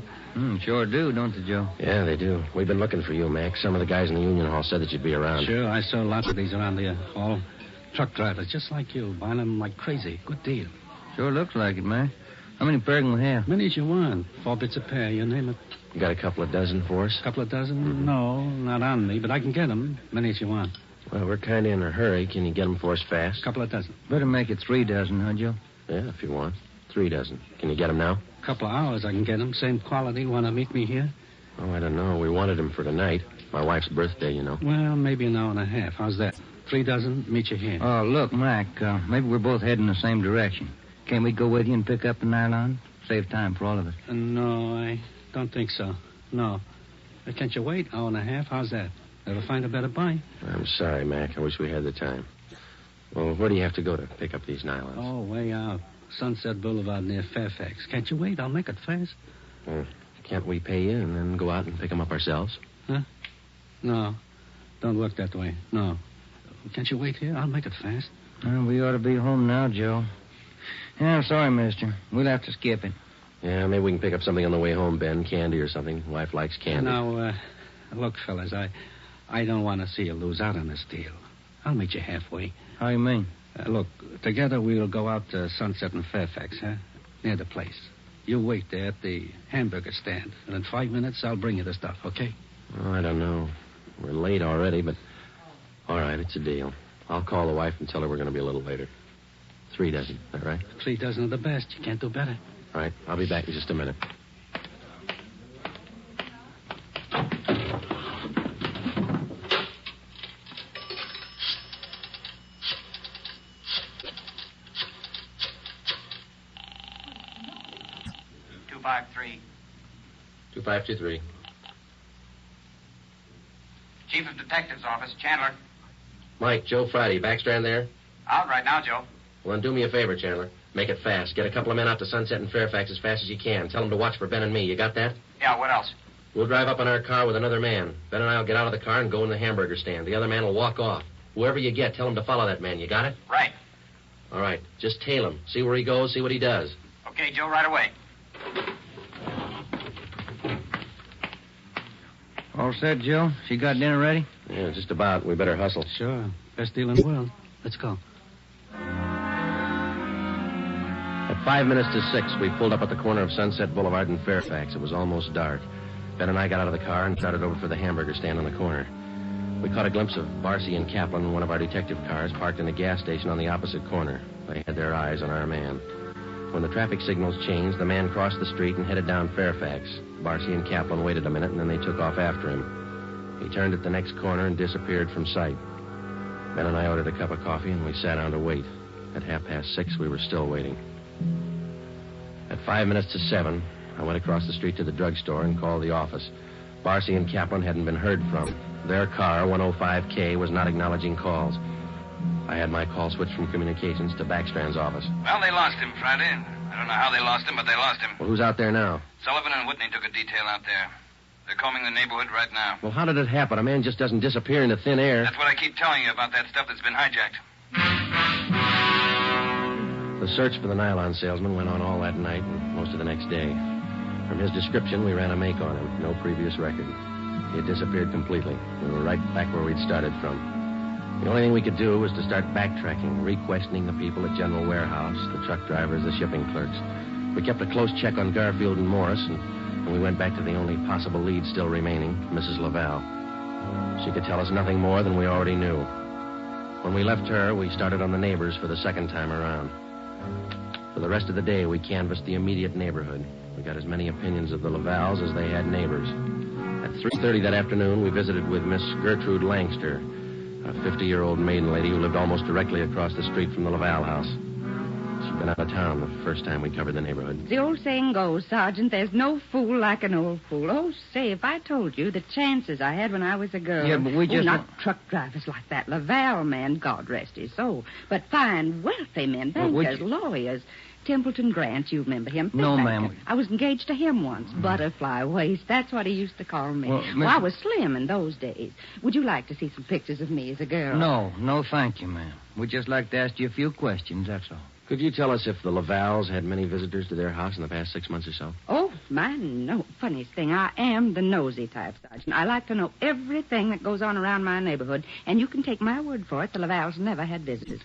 Sure do, don't they, Joe? Yeah, they do. We've been looking for you, Mac. Some of the guys in the Union Hall said that you'd be around. Sure, I saw lots of these around the hall. Truck drivers, just like you, buying them like crazy. Good deal. Sure looks like it, man. How many pair can we have? Many as you want. 4 bits a pair, you name it. You got a couple of dozen for us? Couple of dozen? No, not on me, but I can get them. Many as you want. Well, we're kind of in a hurry. Can you get them for us fast? Couple of dozen. Better make it 3 dozen, huh, Joe? Yeah, if you want. 3 dozen. Can you get them now? Couple of hours I can get them. Same quality. Want to meet me here? Oh, I don't know. We wanted them for tonight. My wife's birthday, you know. Well, maybe an hour and a half. How's that? 3 dozen, meet you here. Oh, look, Mac, maybe we're both heading the same direction. Can't we go with you and pick up the nylon? Save time for all of us. No, I don't think so. No. Can't you wait? Hour and a half? How's that? Ever find a better buy? I'm sorry, Mac. I wish we had the time. Well, where do you have to go to pick up these nylons? Oh, way out. Sunset Boulevard near Fairfax. Can't you wait? I'll make it fast. Can't we pay you and then go out and pick them up ourselves? Huh? No. Don't work that way. No. Can't you wait here? I'll make it fast. We ought to be home now, Joe. Yeah, I'm sorry, mister. We'll have to skip it. Yeah, maybe we can pick up something on the way home, Ben. Candy or something. Wife likes candy. Now, look, fellas, I don't want to see you lose out on this deal. I'll meet you halfway. How you mean? Look, together we'll go out to Sunset and Fairfax, huh? Near the place. You wait there at the hamburger stand, and in 5 minutes I'll bring you the stuff, okay? Oh, I don't know. We're late already, but... All right, it's a deal. I'll call the wife and tell her we're going to be a little later. 3 dozen, is that right? 3 dozen of the best. You can't do better. All right, I'll be back in just a minute. Two 523. Chief of Detectives Office, Chandler. Mike, Joe Friday, Backstrand there? Out right now, Joe. Well, then do me a favor, Chandler. Make it fast. Get a couple of men out to Sunset and Fairfax as fast as you can. Tell them to watch for Ben and me. You got that? Yeah, what else? We'll drive up in our car with another man. Ben and I will get out of the car and go in the hamburger stand. The other man will walk off. Whoever you get, tell him to follow that man. You got it? Right. All right. Just tail him. See where he goes, see what he does. Okay, Joe, right away. All set, Joe? She got dinner ready? Yeah, just about. We better hustle. Sure. Best deal in the world. Let's go. At 5 minutes to 6, we pulled up at the corner of Sunset Boulevard and Fairfax. It was almost dark. Ben and I got out of the car and started over for the hamburger stand on the corner. We caught a glimpse of Barcy and Kaplan in one of our detective cars parked in a gas station on the opposite corner. They had their eyes on our man. When the traffic signals changed, the man crossed the street and headed down Fairfax. Barcy and Kaplan waited a minute, and then they took off after him. He turned at the next corner and disappeared from sight. Ben and I ordered a cup of coffee, and we sat down to wait. At 6:30, we were still waiting. At 5 minutes to 7, I went across the street to the drugstore and called the office. Barcy and Kaplan hadn't been heard from. Their car, 105K, was not acknowledging calls. I had my call switched from communications to Backstrand's office. Well, they lost him Friday. I don't know how they lost him, but they lost him. Well, who's out there now? Sullivan and Whitney took a detail out there. They're combing the neighborhood right now. Well, how did it happen? A man just doesn't disappear into thin air. That's what I keep telling you about that stuff that's been hijacked. The search for the nylon salesman went on all that night and most of the next day. From his description, we ran a make on him. No previous record. He had disappeared completely. We were right back where we'd started from. The only thing we could do was to start backtracking, re-questioning the people at General Warehouse, the truck drivers, the shipping clerks. We kept a close check on Garfield and Morris, and we went back to the only possible lead still remaining, Mrs. Laval. She could tell us nothing more than we already knew. When we left her, we started on the neighbors for the second time around. For the rest of the day, we canvassed the immediate neighborhood. We got as many opinions of the Lavals as they had neighbors. At 3:30 that afternoon, we visited with Miss Gertrude Langster, a 50-year-old maiden lady who lived almost directly across the street from the Laval house. She'd been out of town the first time we covered the neighborhood. The old saying goes, Sergeant, there's no fool like an old fool. Oh, say, if I told you the chances I had when I was a girl. Yeah, but we just... not truck drivers like that. Laval man, God rest his soul. But fine, wealthy men, bankers, lawyers. Templeton Grant, you remember him? No, ma'am. I was engaged to him once. Butterfly waist, that's what he used to call me. Well, I was slim in those days. Would you like to see some pictures of me as a girl? No, thank you, ma'am. We'd just like to ask you a few questions, that's all. Could you tell us if the Lavals had many visitors to their house in the past 6 months or so? Oh, no. Funniest thing, I am the nosy type, Sergeant. I like to know everything that goes on around my neighborhood, and you can take my word for it, the Lavals never had visitors.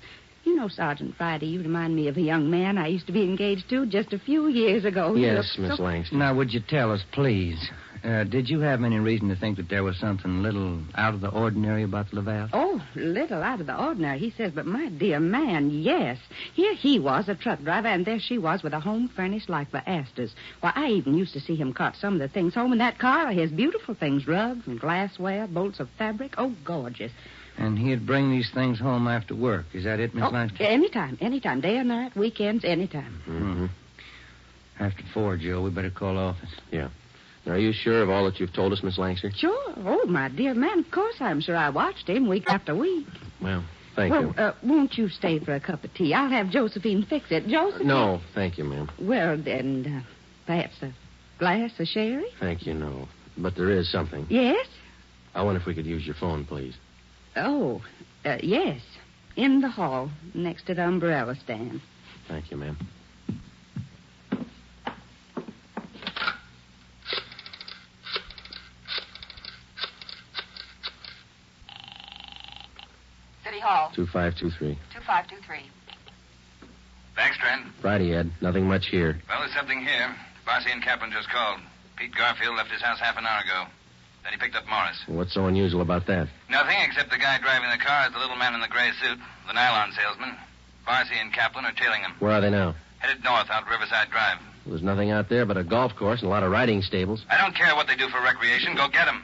You know, Sergeant Friday, you remind me of a young man I used to be engaged to just a few years ago. Yes, Miss Langston. Now, would you tell us, please, did you have any reason to think that there was something a little out of the ordinary about the Laval? Oh, little out of the ordinary, he says, but my dear man, yes. Here he was, a truck driver, and there she was with a home furnished like the Astors. Why, I even used to see him cart some of the things home in that car, his beautiful things, rugs and glassware, bolts of fabric. Oh, gorgeous. And he'd bring these things home after work. Is that it, Miss Langston? Anytime. Day or night, weekends, anytime. Mm-hmm. After 4, Joe, we better call office. Yeah. Now, are you sure of all that you've told us, Miss Langster? Sure. Oh, my dear man, of course I'm sure. I watched him week after week. Well, thank you. Won't you stay for a cup of tea? I'll have Josephine fix it. Josephine? No, thank you, ma'am. Well, then, perhaps a glass of sherry? Thank you, no. But there is something. Yes? I wonder if we could use your phone, please. Oh, yes. In the hall, next to the umbrella stand. Thank you, ma'am. City Hall. 2523. 2523. Backstrand. Friday, Ed. Nothing much here. Well, there's something here. Barcy and Kaplan just called. Pete Garfield left his house half an hour ago. Then he picked up Morris. What's so unusual about that? Nothing, except the guy driving the car is the little man in the gray suit, the nylon salesman. Barcy and Kaplan are tailing him. Where are they now? Headed north out Riverside Drive. There's nothing out there but a golf course and a lot of riding stables. I don't care what they do for recreation. Go get them.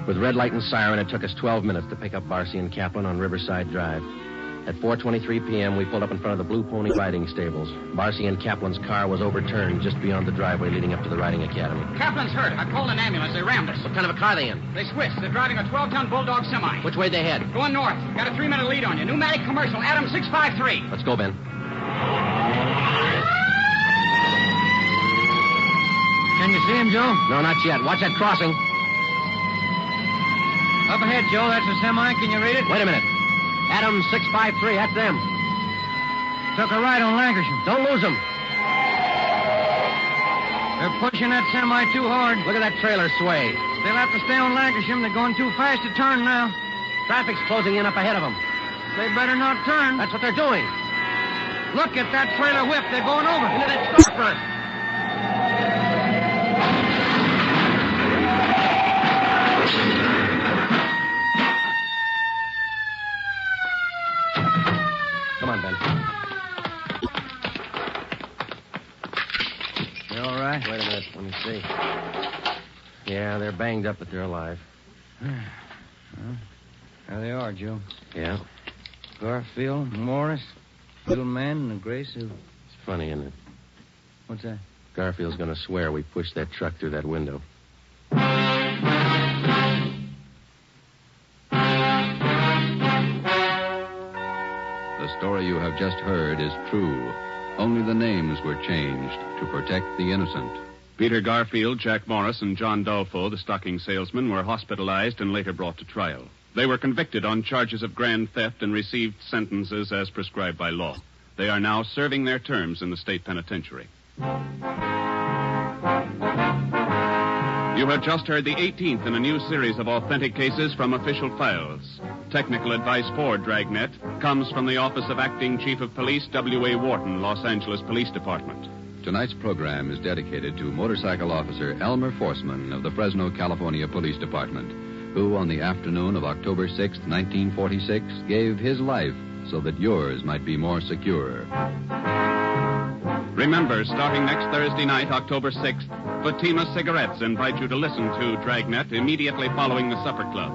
With red light and siren, it took us 12 minutes to pick up Barcy and Kaplan on Riverside Drive. At 4:23 p.m., we pulled up in front of the Blue Pony riding stables. Barcy and Kaplan's car was overturned just beyond the driveway leading up to the riding academy. Kaplan's hurt. I called an ambulance. They rammed us. What kind of a car are they in? They switched. They're driving a 12-ton Bulldog semi. Which way they head? Going north. Got a 3-minute lead on you. Pneumatic commercial. Adam 653. Let's go, Ben. Can you see him, Joe? No, not yet. Watch that crossing. Up ahead, Joe. That's a semi. Can you read it? Wait a minute. Adam 653. That's them. Took a right on Lancashire. Don't lose them. They're pushing that semi too hard. Look at that trailer sway. They'll have to stay on Lancashire. They're going too fast to turn now. Traffic's closing in up ahead of them. They better not turn. That's what they're doing. Look at that trailer whip. They're going over. Into that storefront. Come on, Ben. You all right? Wait a minute. Let me see. Yeah, they're banged up, but they're alive. Well, there they are, Joe. Yeah. Garfield, Morris, little man in a gray suit. It's funny, isn't it? What's that? Garfield's going to swear we pushed that truck through that window. The story you have just heard is true. Only the names were changed to protect the innocent. Peter Garfield, Jack Morris, and John Dolfo, the stocking salesman, were hospitalized and later brought to trial. They were convicted on charges of grand theft and received sentences as prescribed by law. They are now serving their terms in the state penitentiary. You have just heard the 18th in a new series of authentic cases from official files. Technical advice for Dragnet comes from the Office of Acting Chief of Police W.A. Wharton, Los Angeles Police Department. Tonight's program is dedicated to motorcycle officer Elmer Forsman of the Fresno, California Police Department, who on the afternoon of October 6, 1946, gave his life so that yours might be more secure. Remember, starting next Thursday night, October 6th, Fatima Cigarettes invite you to listen to Dragnet immediately following the Supper Club.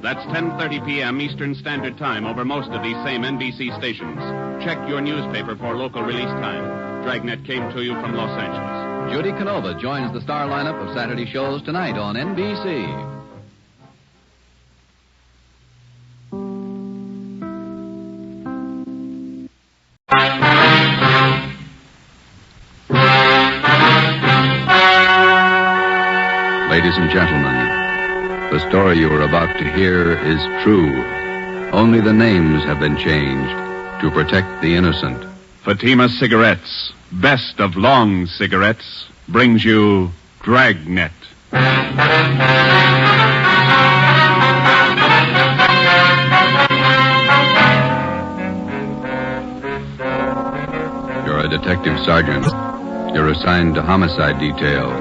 That's 10:30 p.m. Eastern Standard Time over most of these same NBC stations. Check your newspaper for local release time. Dragnet came to you from Los Angeles. Judy Canova joins the star lineup of Saturday shows tonight on NBC. Ladies and gentlemen, the story you are about to hear is true. Only the names have been changed to protect the innocent. Fatima Cigarettes, best of long cigarettes, brings you Dragnet. You're a detective sergeant. You're assigned to homicide detail.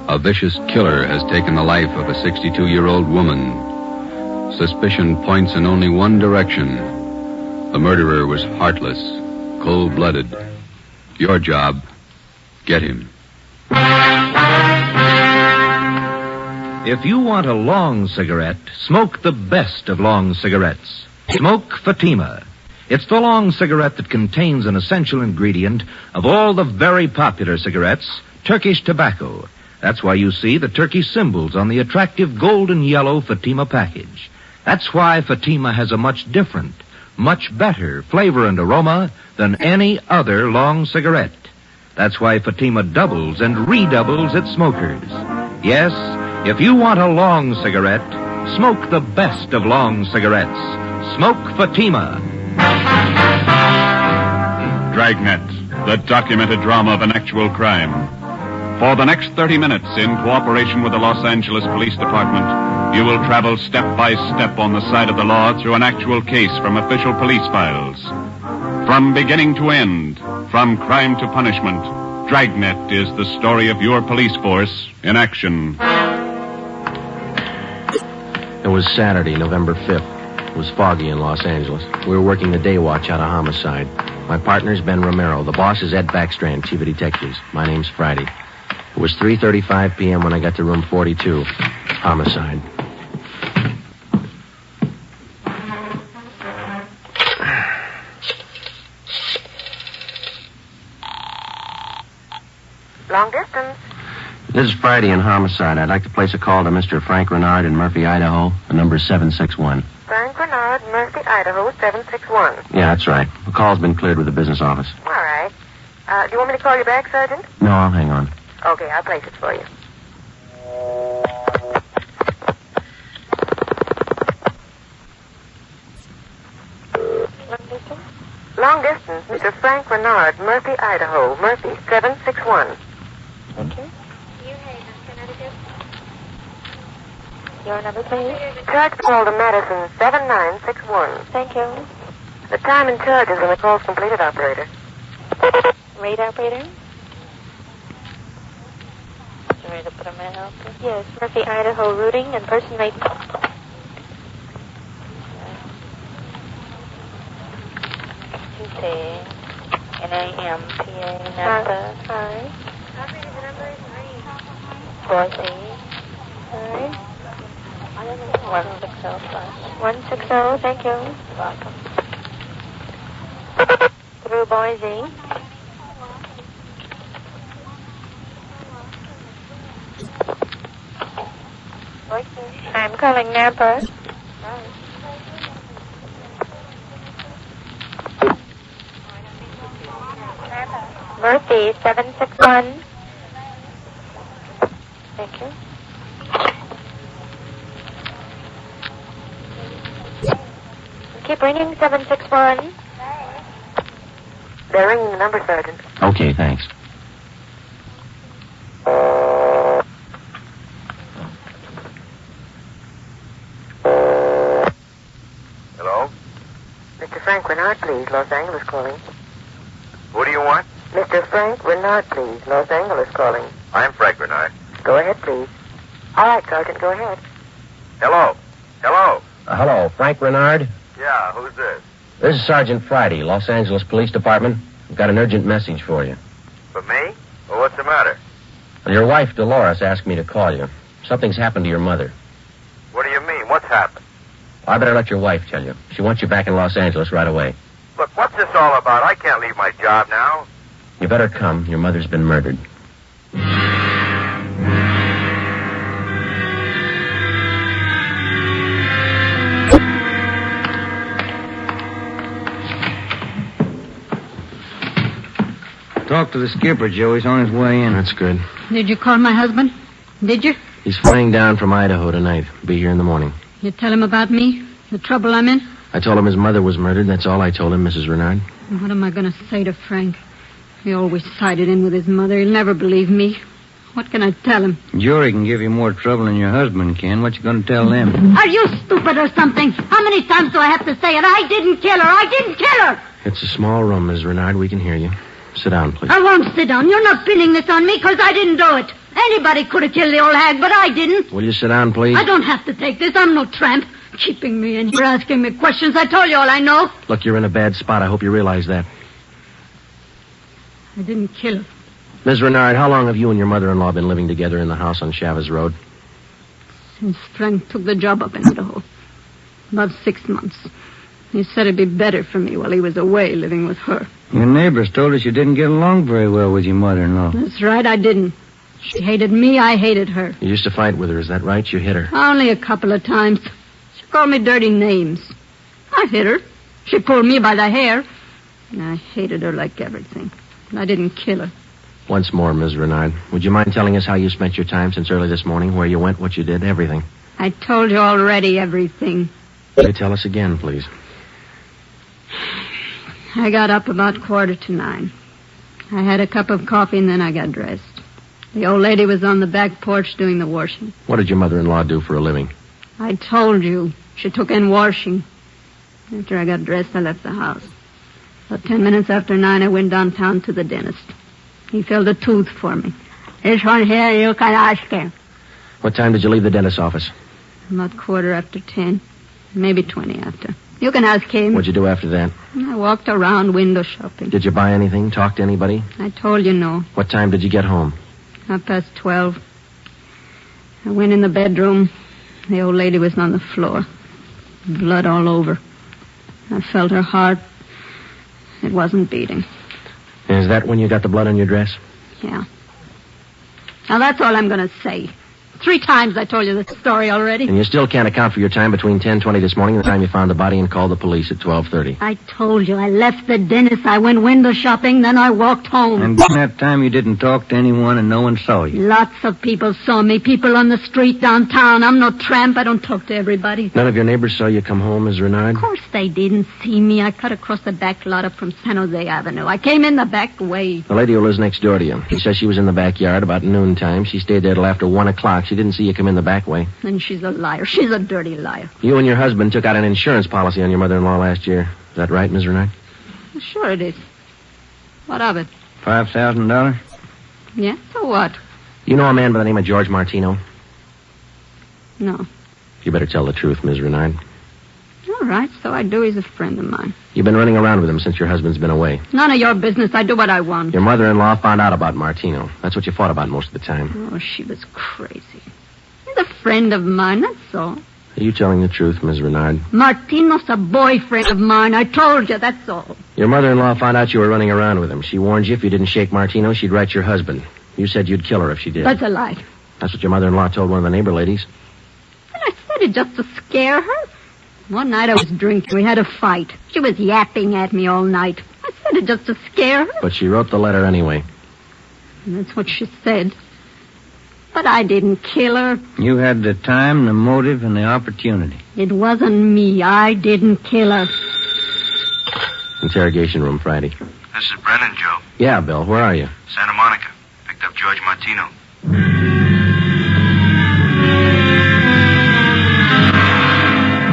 A vicious killer has taken the life of a 62-year-old woman. Suspicion points in only one direction. The murderer was heartless, cold-blooded. Your job, get him. If you want a long cigarette, smoke the best of long cigarettes. Smoke Fatima. It's the long cigarette that contains an essential ingredient of all the very popular cigarettes, Turkish tobacco. That's why you see the Turkish symbols on the attractive golden yellow Fatima package. That's why Fatima has a much different, much better flavor and aroma than any other long cigarette. That's why Fatima doubles and redoubles its smokers. Yes, if you want a long cigarette, smoke the best of long cigarettes. Smoke Fatima. Dragnet, the documented drama of an actual crime. For the next 30 minutes, in cooperation with the Los Angeles Police Department, you will travel step by step on the side of the law through an actual case from official police files. From beginning to end, from crime to punishment, Dragnet is the story of your police force in action. It was Saturday, November 5th. It was foggy in Los Angeles. We were working the day watch out of homicide. My partner's Ben Romero. The boss is Ed Backstrand, chief of detectives. My name's Friday. It was 3:35 p.m. when I got to room 42. Homicide. Long distance. This is Friday in homicide. I'd like to place a call to Mr. Frank Renard in Murphy, Idaho. The number is 761. Frank Renard, Murphy, Idaho, 761. Yeah, that's right. The call's been cleared with the business office. All right. Do you want me to call you back, Sergeant? No, I'll hang on. Okay, I'll place it for you. Long distance, Mr. Frank Renard, Murphy, Idaho. Murphy, 761. Thank you. Your number, please. Charge call to Madison, 7961. Thank you. The time and charges when the call's completed, operator. Read, operator. You ready to put a man out there? Yes, Murphy, Idaho, routing and person name. N-A-M-P-A, Napa. Hi. Operator, the number is 4-8. Hi. 160, thank you. Welcome. Through Boise. I'm calling Napa. Murphy, 761. Thank you. Keep ringing, 761. They're ringing the number, Sergeant. Okay, thanks. Hello? Mr. Frank Renard, please. Los Angeles calling. Who do you want? Mr. Frank Renard, please. Los Angeles calling. I'm Frank Renard. Go ahead, please. All right, Sergeant, go ahead. Hello? Hello? Hello, Frank Renard? Yeah, who's this? This is Sergeant Friday, Los Angeles Police Department. I've got an urgent message for you. For me? Well, what's the matter? Your wife, Dolores, asked me to call you. Something's happened to your mother. What do you mean? What's happened? I better let your wife tell you. She wants you back in Los Angeles right away. Look, what's this all about? I can't leave my job now. You better come. Your mother's been murdered. Talk to the skipper, Joe. He's on his way in. That's good. Did you call my husband? Did you? He's flying down from Idaho tonight. Be here in the morning. You tell him about me? The trouble I'm in? I told him his mother was murdered. That's all I told him, Mrs. Renard. What am I going to say to Frank? He always sided in with his mother. He'll never believe me. What can I tell him? Jury can give you more trouble than your husband can. What you going to tell them? Are you stupid or something? How many times do I have to say it? I didn't kill her. I didn't kill her. It's a small room, Ms. Renard. We can hear you. Sit down, please. I won't sit down. You're not pinning this on me because I didn't do it. Anybody could have killed the old hag, but I didn't. Will you sit down, please? I don't have to take this. I'm no tramp. Keeping me in here, asking me questions. I told you all I know. Look, you're in a bad spot. I hope you realize that. I didn't kill her. Ms. Renard, how long have you and your mother-in-law been living together in the house on Chavez Road? Since Frank took the job up in Idaho. About 6 months. He said it'd be better for me while he was away living with her. Your neighbors told us you didn't get along very well with your mother-in-law. That's right, I didn't. She hated me, I hated her. You used to fight with her, is that right? You hit her. Only a couple of times. She called me dirty names. I hit her. She pulled me by the hair. And I hated her like everything. And I didn't kill her. Once more, Ms. Renard, would you mind telling us how you spent your time since early this morning, where you went, what you did, everything? I told you already everything. Will you tell us again, please? I got up about 9:15. I had a cup of coffee and then I got dressed. The old lady was on the back porch doing the washing. What did your mother-in-law do for a living? I told you. She took in washing. After I got dressed, I left the house. About 10 minutes after 9, I went downtown to the dentist. He filled a tooth for me. This one here, you can ask him. What time did you leave the dentist's office? About 10:15. Maybe 20 after. You can ask him. What'd you do after that? I walked around window shopping. Did you buy anything? Talk to anybody? I told you no. What time did you get home? 12:30. I went in the bedroom. The old lady was on the floor. Blood all over. I felt her heart. It wasn't beating. Is that when you got the blood on your dress? Yeah. Now, that's all I'm going to say. 3 times I told you this story already. And you still can't account for your time between 10:20 this morning and the time you found the body and called the police at 12:30. I told you. I left the dentist. I went window shopping, then I walked home. And during that time you didn't talk to anyone and no one saw you? Lots of people saw me. People on the street downtown. I'm no tramp. I don't talk to everybody. None of your neighbors saw you come home, Ms. Renard? Of course they didn't see me. I cut across the back lot up from San Jose Avenue. I came in the back way. The lady who lives next door to you. She says she was in the backyard about noontime. She stayed there till after 1 o'clock. She didn't see you come in the back way. And she's a liar. She's a dirty liar. You and your husband took out an insurance policy on your mother-in-law last year. Is that right, Ms. Renard? Sure it is. What of it? $5,000? Yeah, so what? You know a man by the name of George Martino? No. You better tell the truth, Ms. Renard. All right, so I do. He's a friend of mine. You've been running around with him since your husband's been away. None of your business. I do what I want. Your mother-in-law found out about Martino. That's what you fought about most of the time. Oh, she was crazy. He's a friend of mine, that's all. Are you telling the truth, Ms. Renard? Martino's a boyfriend of mine. I told you, that's all. Your mother-in-law found out you were running around with him. She warned you if you didn't shake Martino, she'd write your husband. You said you'd kill her if she did. That's a lie. That's what your mother-in-law told one of the neighbor ladies. And I said it just to scare her. One night I was drinking. We had a fight. She was yapping at me all night. I said it just to scare her. But she wrote the letter anyway. And that's what she said. But I didn't kill her. You had the time, the motive, and the opportunity. It wasn't me. I didn't kill her. Interrogation room, Friday. This is Brennan, Joe. Yeah, Bill. Where are you? Santa Monica. Picked up George Martino.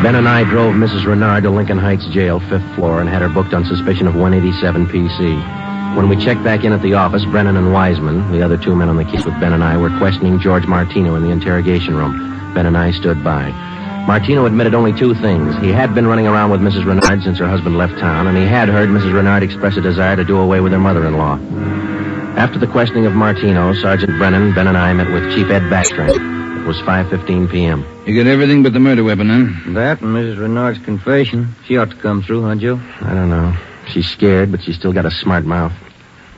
Ben and I drove Mrs. Renard to Lincoln Heights Jail, 5th floor, and had her booked on suspicion of 187 PC. When we checked back in at the office, Brennan and Wiseman, the other 2 men on the case with Ben and I, were questioning George Martino in the interrogation room. Ben and I stood by. Martino admitted only 2 things. He had been running around with Mrs. Renard since her husband left town, and he had heard Mrs. Renard express a desire to do away with her mother-in-law. After the questioning of Martino, Sergeant Brennan, Ben and I met with Chief Ed Backstrand. It was 5:15 p.m. You got everything but the murder weapon, huh? That and Mrs. Renard's confession. She ought to come through, huh, Joe? I don't know. She's scared, but she's still got a smart mouth.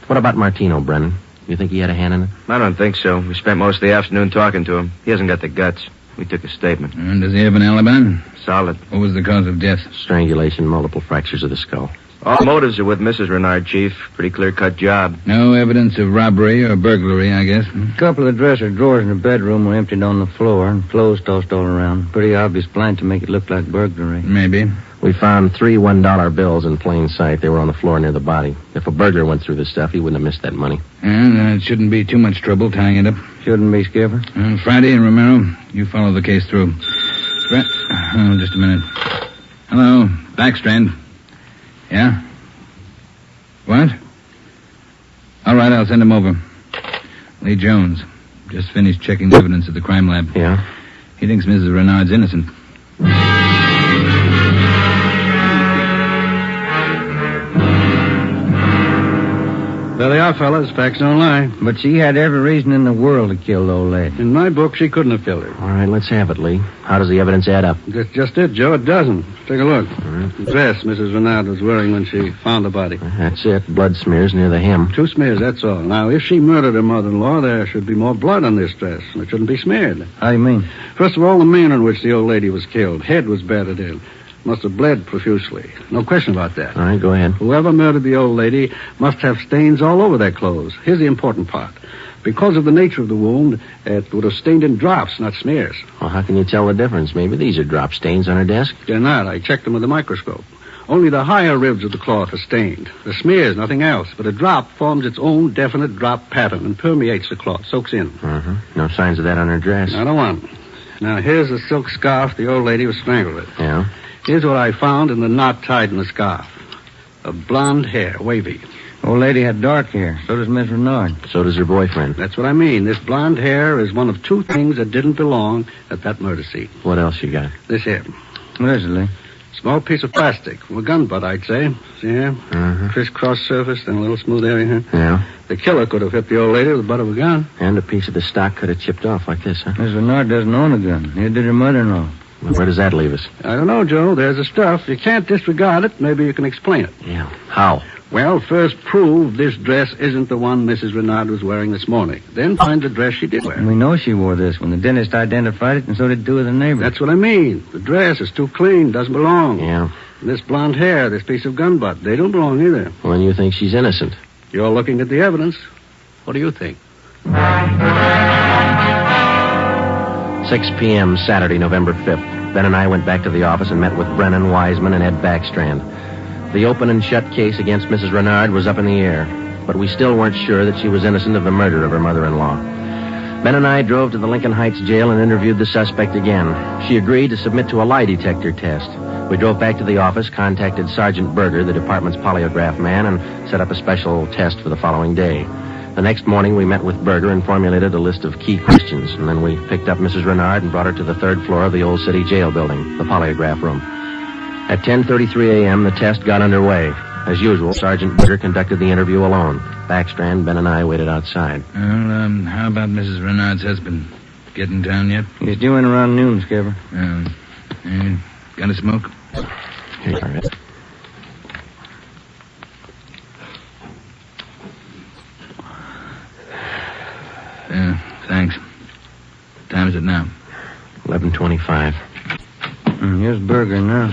What about Martino, Brennan? You think he had a hand in it? I don't think so. We spent most of the afternoon talking to him. He hasn't got the guts. We took a statement. And does he have an alibi? Solid. What was the cause of death? Strangulation, multiple fractures of the skull. All motives are with Mrs. Renard, Chief. Pretty clear-cut job. No evidence of robbery or burglary, I guess. A couple of dresser drawers in the bedroom were emptied on the floor and clothes tossed all around. Pretty obvious plan to make it look like burglary. Maybe. We found 3 $1 bills in plain sight. They were on the floor near the body. If a burglar went through this stuff, he wouldn't have missed that money. And it shouldn't be too much trouble tying it up. Shouldn't be, Skipper. Friday and Romero, you follow the case through. Just a minute. Hello, Backstrand. Yeah? What? All right, I'll send him over. Lee Jones. Just finished checking the evidence at the crime lab. Yeah? He thinks Mrs. Renard's innocent. There they are, fellas. Facts don't lie. But she had every reason in the world to kill the old lady. In my book, she couldn't have killed her. All right, let's have it, Lee. How does the evidence add up? That's just it, Joe. It doesn't. Take a look. The dress Mrs. Renard was wearing when she found the body. That's it. Blood smears near the hem. 2 smears, that's all. Now, if she murdered her mother-in-law, there should be more blood on this dress. It shouldn't be smeared. How do you mean? First of all, the manner in which the old lady was killed. Head was battered in. Must have bled profusely. No question about that. All right, go ahead. Whoever murdered the old lady must have stains all over their clothes. Here's the important part. Because of the nature of the wound, it would have stained in drops, not smears. Well, how can you tell the difference? Maybe these are drop stains on her desk. They're not. I checked them with a microscope. Only the higher ribs of the cloth are stained. The smears, nothing else. But a drop forms its own definite drop pattern and permeates the cloth, soaks in. Uh-huh. No signs of that on her dress. Not a one. Now, here's the silk scarf the old lady was strangled with. Yeah? Here's what I found in the knot tied in the scarf. A blonde hair, wavy. Old lady had dark hair. So does Miss Renard. So does her boyfriend. That's what I mean. This blonde hair is one of two things that didn't belong at that murder scene. What else you got? This here. What is it, Lee? Small piece of plastic from a gun butt, I'd say. See here? Crisscross surface, then a little smooth area here. Yeah? The killer could have hit the old lady with the butt of a gun. And a piece of the stock could have chipped off like this, huh? Miss Renard doesn't own a gun. Neither did her mother-in-law. Well, where does that leave us? I don't know, Joe. There's the stuff. You can't disregard it. Maybe you can explain it. Yeah. How? Well, first prove this dress isn't the one Mrs. Renard was wearing this morning. Then find the dress she did wear. And we know she wore this when the dentist identified it, and so did two of the neighbors. That's what I mean. The dress is too clean, doesn't belong. Yeah. And this blonde hair, this piece of gun butt, they don't belong either. Well, then you think she's innocent. You're looking at the evidence. What do you think? 6 p.m. Saturday, November 5th. Ben and I went back to the office and met with Brennan, Wiseman, and Ed Backstrand. The open and shut case against Mrs. Renard was up in the air, but we still weren't sure that she was innocent of the murder of her mother-in-law. Ben and I drove to the Lincoln Heights jail and interviewed the suspect again. She agreed to submit to a lie detector test. We drove back to the office, contacted Sergeant Berger, the department's polygraph man, and set up a special test for the following day. The next morning, we met with Berger and formulated a list of key questions, and then we picked up Mrs. Renard and brought her to the third floor of the old city jail building, the polygraph room. At 10:33 a.m., the test got underway. As usual, Sergeant Berger conducted the interview alone. Backstrand, Ben, and I waited outside. Well, how about Mrs. Renard's husband? Get in town yet? He's due in around noon, Skipper. Got a smoke? Here you are, Ed. Thanks. What time is it now? 11:25. Here's Berger now.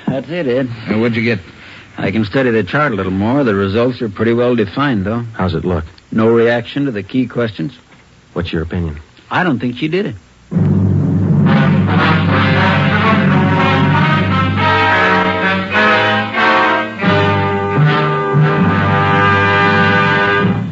That's it, Ed. What'd you get? I can study the chart a little more. The results are pretty well defined, though. How's it look? No reaction to the key questions. What's your opinion? I don't think she did it.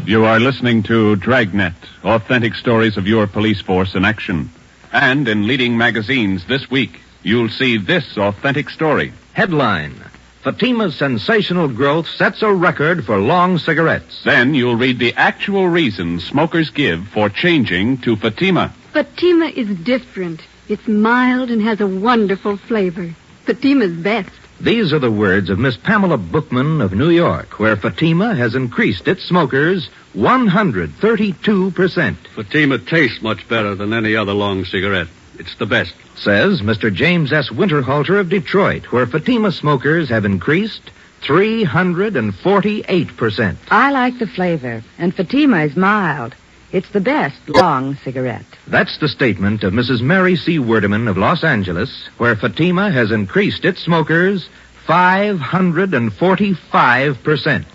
You are listening to Dragnet, authentic stories of your police force in action. And in leading magazines this week, you'll see this authentic story. Headline: Fatima's sensational growth sets a record for long cigarettes. Then you'll read the actual reasons smokers give for changing to Fatima. Fatima is different. It's mild and has a wonderful flavor. Fatima's best. These are the words of Miss Pamela Bookman of New York, where Fatima has increased its smokers 132%. Fatima tastes much better than any other long cigarette. It's the best. Says Mr. James S. Winterhalter of Detroit, where Fatima smokers have increased 348%. I like the flavor, and Fatima is mild. It's the best long cigarette. That's the statement of Mrs. Mary C. Werdeman of Los Angeles, where Fatima has increased its smokers 545%.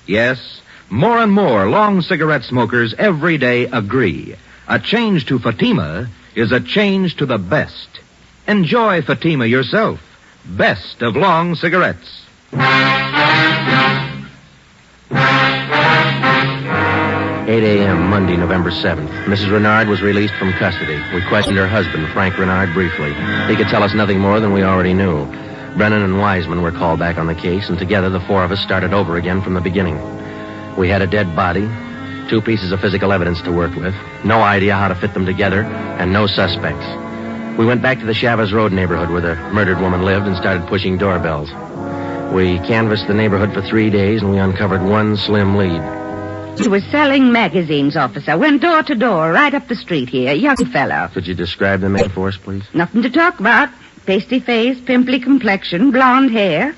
Yes, more and more long cigarette smokers every day agree. A change to Fatima is a change to the best. Enjoy Fatima yourself. Best of long cigarettes. 8 a.m., Monday, November 7th. Mrs. Renard was released from custody. We questioned her husband, Frank Renard, briefly. He could tell us nothing more than we already knew. Brennan and Wiseman were called back on the case, and together the four of us started over again from the beginning. We had a dead body, 2 pieces of physical evidence to work with, no idea how to fit them together, and no suspects. We went back to the Chavez Road neighborhood where the murdered woman lived and started pushing doorbells. We canvassed the neighborhood for 3 days, and we uncovered one slim lead. He was selling magazines, officer. Went door to door, right up the street here. Young fellow. Could you describe the man for us, please? Nothing to talk about. Pasty face, pimply complexion, blonde hair.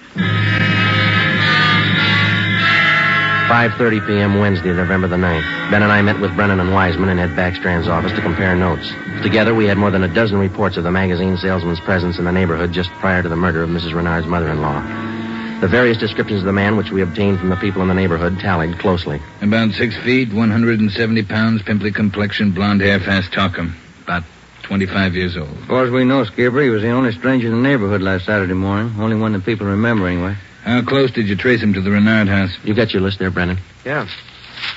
5:30 p.m. Wednesday, November the 9th. Ben and I met with Brennan and Wiseman in Ed Backstrand's office to compare notes. Together, we had more than a dozen reports of the magazine salesman's presence in the neighborhood just prior to the murder of Mrs. Renard's mother-in-law. The various descriptions of the man which we obtained from the people in the neighborhood tallied closely. About 6 feet, 170 pounds, pimply complexion, blonde hair, fast talker. About 25 years old. As far as we know, Skipper, he was the only stranger in the neighborhood last Saturday morning. Only one that people remember, anyway. How close did you trace him to the Renard house? You got your list there, Brennan? Yeah.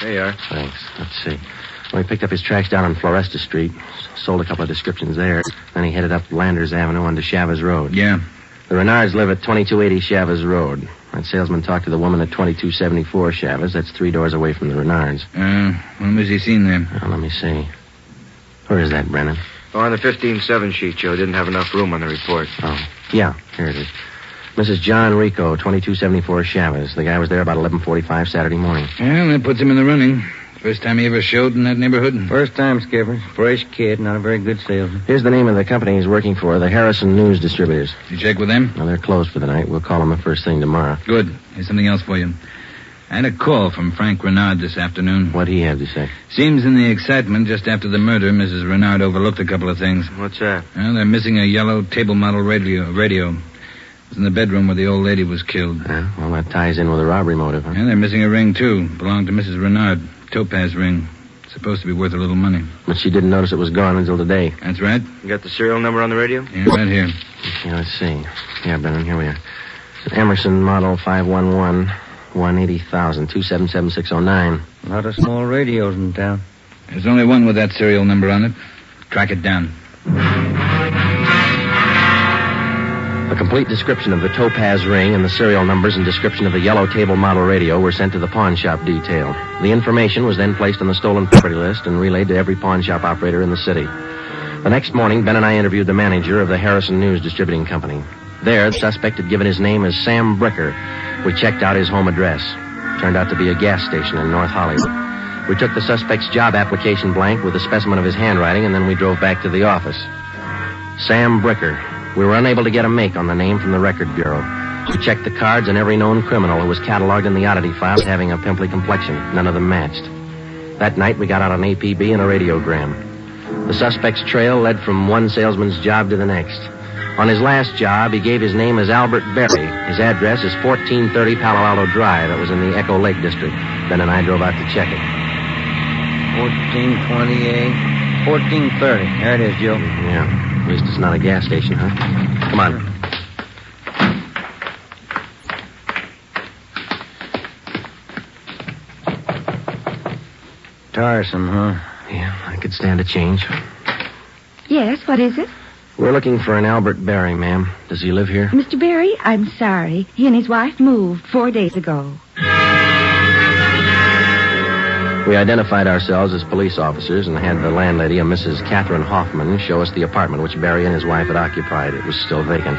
There you are. Thanks. Let's see. Well, he picked up his tracks down on Floresta Street, sold a couple of descriptions there. Then he headed up Landers Avenue onto Chavez Road. Yeah. The Renards live at 2280 Chavez Road. That salesman talked to the woman at 2274 Chavez. That's 3 doors away from the Renards. When was he seen there? Let me see. Where is that, Brennan? Oh, on the 15-7 sheet, Joe. Didn't have enough room on the report. Oh, yeah. Here it is. Mrs. John Rico, 2274 Chavez. The guy was there about 11:45 Saturday morning. Well, that puts him in the running. First time he ever showed in that neighborhood? First time, Skipper. Fresh kid, not a very good salesman. Here's the name of the company he's working for, the Harrison News Distributors. You check with them? Well, they're closed for the night. We'll call them the first thing tomorrow. Good. Here's something else for you. I had a call from Frank Renard this afternoon. What'd he have to say? Seems in the excitement just after the murder, Mrs. Renard overlooked a couple of things. What's that? Well, they're missing a yellow table model radio. It was in the bedroom where the old lady was killed. Well, that ties in with a robbery motive, huh? And they're missing a ring, too. Belonged to Mrs. Renard. Topaz ring. Supposed to be worth a little money. But she didn't notice it was gone until today. That's right. You got the serial number on the radio? Yeah, right here. Okay, let's see. Yeah, Brennan, here we are. It's an Emerson model 511, 180,000, 277609. A lot of small radios in town. There's only one with that serial number on it. Track it down. A complete description of the Topaz ring and the serial numbers and description of the yellow table model radio were sent to the pawn shop detail. The information was then placed on the stolen property list and relayed to every pawn shop operator in the city. The next morning, Ben and I interviewed the manager of the Harrison News Distributing Company. There, the suspect had given his name as Sam Bricker. We checked out his home address. Turned out to be a gas station in North Hollywood. We took the suspect's job application blank with a specimen of his handwriting, and then we drove back to the office. Sam Bricker. We were unable to get a make on the name from the Record Bureau. We checked the cards, and every known criminal who was cataloged in the oddity file as having a pimply complexion. None of them matched. That night, we got out an APB and a radiogram. The suspect's trail led from one salesman's job to the next. On his last job, he gave his name as Albert Berry. His address is 1430 Palo Alto Drive. That was in the Echo Lake District. Ben and I drove out to check it. 1428, 1430. There it is, Joe. Yeah. At least it's not a gas station, huh? Come on. Tiresome, huh? Yeah, I could stand a change. Yes, what is it? We're looking for an Albert Berry, ma'am. Does he live here? Mr. Berry, I'm sorry. He and his wife moved 4 days ago. We identified ourselves as police officers and had the landlady, a Mrs. Catherine Hoffman, show us the apartment which Berry and his wife had occupied. It was still vacant.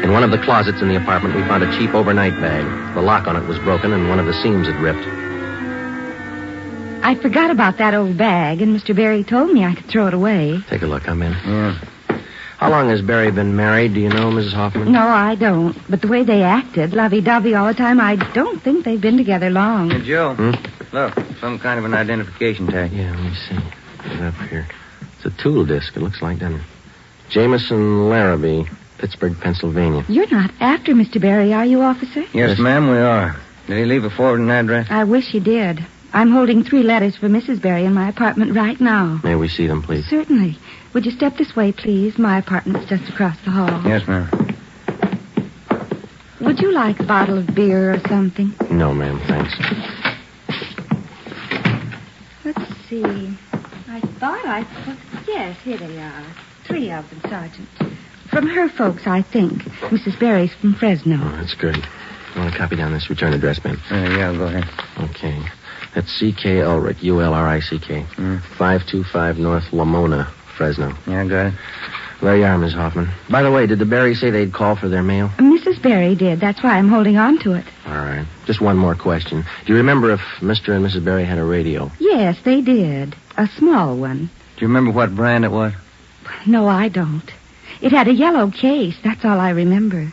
In one of the closets in the apartment, we found a cheap overnight bag. The lock on it was broken and one of the seams had ripped. I forgot about that old bag, and Mr. Berry told me I could throw it away. Take a look. I'm in. Yeah. How long has Berry been married? Do you know, Mrs. Hoffman? No, I don't. But the way they acted, lovey-dovey all the time, I don't think they've been together long. Hey, Joe. Look, some kind of an identification tag. Yeah, let me see. Get it up here. It's a tool disc, it looks like, doesn't it? Jameson Larrabee, Pittsburgh, Pennsylvania. You're not after Mr. Berry, are you, officer? Yes, ma'am, we are. Did he leave a forwarding address? I wish he did. I'm holding 3 letters for Mrs. Berry in my apartment right now. May we see them, please? Certainly. Would you step this way, please? My apartment's just across the hall. Yes, ma'am. Would you like a bottle of beer or something? No, ma'am, thanks. Let's see. I thought I put... Yes, here they are. 3 of them, Sergeant. From her folks, I think. Mrs. Berry's from Fresno. Oh, that's good. I want to copy down this return address, Ben. Yeah, go ahead. Okay. That's C.K. Ulrich, U-L-R-I-C-K. 525 North Lamona, Fresno. Yeah, I got it. There you are, Miss Hoffman. By the way, did the Berry say they'd call for their mail? Mrs. Berry did. That's why I'm holding on to it. All right. Just one more question. Do you remember if Mr. and Mrs. Berry had a radio? Yes, they did. A small one. Do you remember what brand it was? No, I don't. It had a yellow case. That's all I remember.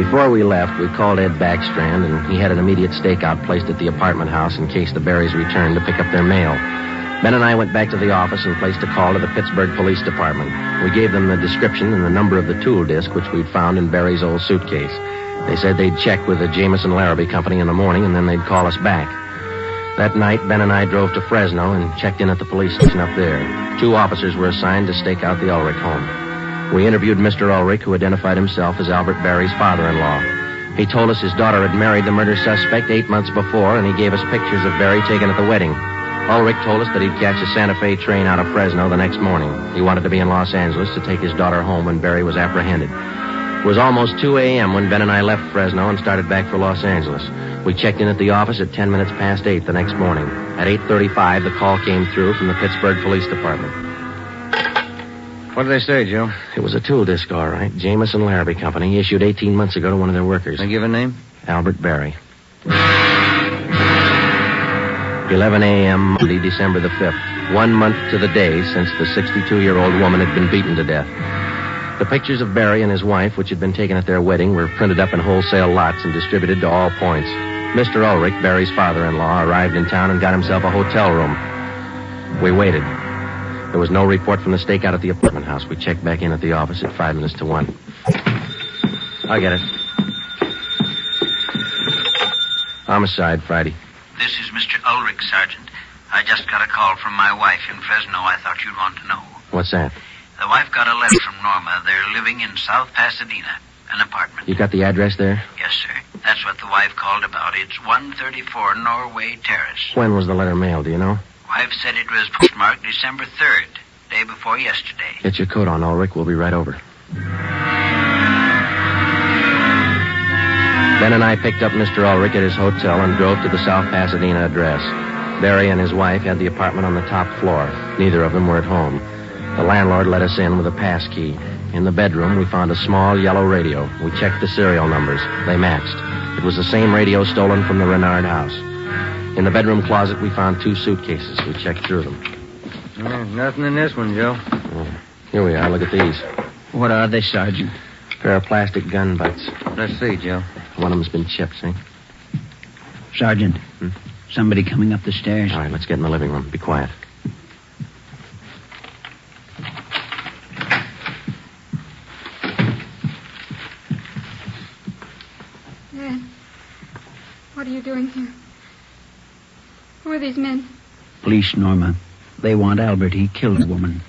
Before we left, we called Ed Backstrand, and he had an immediate stakeout placed at the apartment house in case the Berrys returned to pick up their mail. Ben and I went back to the office and placed a call to the Pittsburgh Police Department. We gave them the description and the number of the tool disc which we'd found in Barry's old suitcase. They said they'd check with the Jameson Larrabee Company in the morning, and then they'd call us back. That night, Ben and I drove to Fresno and checked in at the police station up there. 2 officers were assigned to stake out the Ulrich home. We interviewed Mr. Ulrich, who identified himself as Albert Barry's father-in-law. He told us his daughter had married the murder suspect 8 months before, and he gave us pictures of Barry taken at the wedding. Ulrich told us that he'd catch a Santa Fe train out of Fresno the next morning. He wanted to be in Los Angeles to take his daughter home when Barry was apprehended. It was almost 2 a.m. when Ben and I left Fresno and started back for Los Angeles. We checked in at the office at 10 minutes past 8 the next morning. At 8:35, the call came through from the Pittsburgh Police Department. What did they say, Joe? It was a tool disc, all right. Jameson Larrabee Company, issued 18 months ago to one of their workers. They give a name? Albert Barry. 11 a.m. Monday, December the 5th. 1 month to the day since the 62-year-old woman had been beaten to death. The pictures of Barry and his wife, which had been taken at their wedding, were printed up in wholesale lots and distributed to all points. Mr. Ulrich, Barry's father-in-law, arrived in town and got himself a hotel room. We waited. There was no report from the stakeout at the apartment house. We checked back in at the office at 5 minutes to 1. I'll get it. Homicide, Friday. This is Mr. Ulrich, Sergeant. I just got a call from my wife in Fresno. I thought you'd want to know. What's that? The wife got a letter from Norma. They're living in South Pasadena, an apartment. You got the address there? Yes, sir. That's what the wife called about. It's 134 Norway Terrace. When was the letter mailed, do you know? Wife said it was postmarked December 3rd, day before yesterday. Get your coat on, Ulrich. We'll be right over. Ben and I picked up Mr. Ulrich at his hotel and drove to the South Pasadena address. Barry and his wife had the apartment on the top floor. Neither of them were at home. The landlord let us in with a pass key. In the bedroom, we found a small yellow radio. We checked the serial numbers. They matched. It was the same radio stolen from the Renard house. In the bedroom closet, we found 2 suitcases. We checked through them. Nothing in this one, Joe. Here we are. Look at these. What are they, Sergeant? A pair of plastic gun butts. Let's see, Joe. One of them's been chipped, see? Sergeant, somebody coming up the stairs. All right, let's get in the living room. Be quiet. Dad, what are you doing here? Who are these men? Police, Norma. They want Albert. He killed a woman.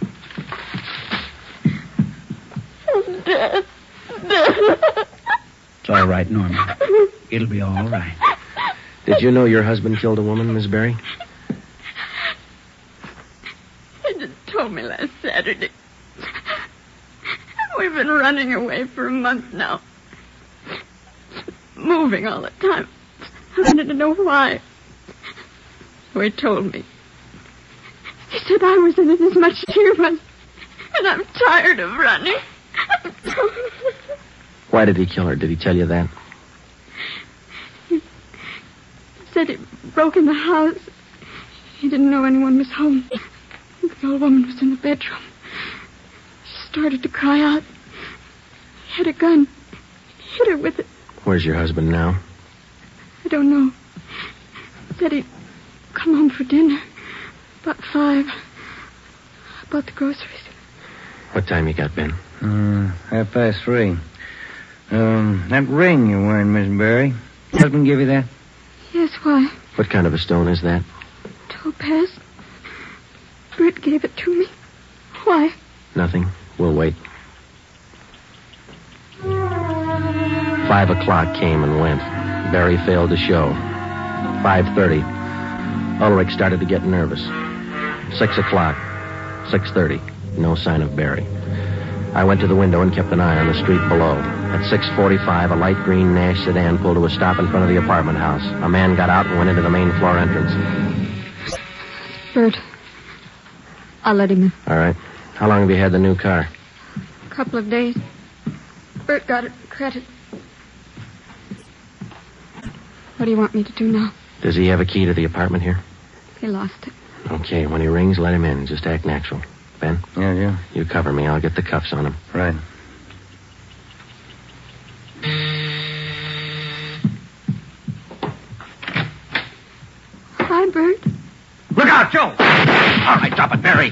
Dad. It's all right, Norma. It'll be all right. Did you know your husband killed a woman, Miss Barry? He just told me last Saturday. We've been running away for a month now. Moving all the time. I wanted to know why. So he told me. He said I was in it as much as he was. And I'm tired of running. Why did he kill her? Did he tell you that? He said he broke in the house. He didn't know anyone was home. The old woman was in the bedroom. She started to cry out. He had a gun. He hit her with it. Where's your husband now? I don't know. He said he'd come home for dinner. About 5. I bought the groceries. What time you got, Ben? 3:30. That ring you're wearing, Miss Barry. Husband give you that? Yes, why? What kind of a stone is that? Topaz. Britt gave it to me. Why? Nothing. We'll wait. 5 o'clock came and went. Barry failed to show. 5:30. Ulrich started to get nervous. 6 o'clock. 6:30. No sign of Barry. I went to the window and kept an eye on the street below. At 6:45, a light green Nash sedan pulled to a stop in front of the apartment house. A man got out and went into the main floor entrance. Bert. I'll let him in. All right. How long have you had the new car? A couple of days. Bert got it credit. What do you want me to do now? Does he have a key to the apartment here? He lost it. Okay, when he rings, let him in. Just act natural. Ben? Yeah. You cover me. I'll get the cuffs on him. Right. All right, drop it, Barry.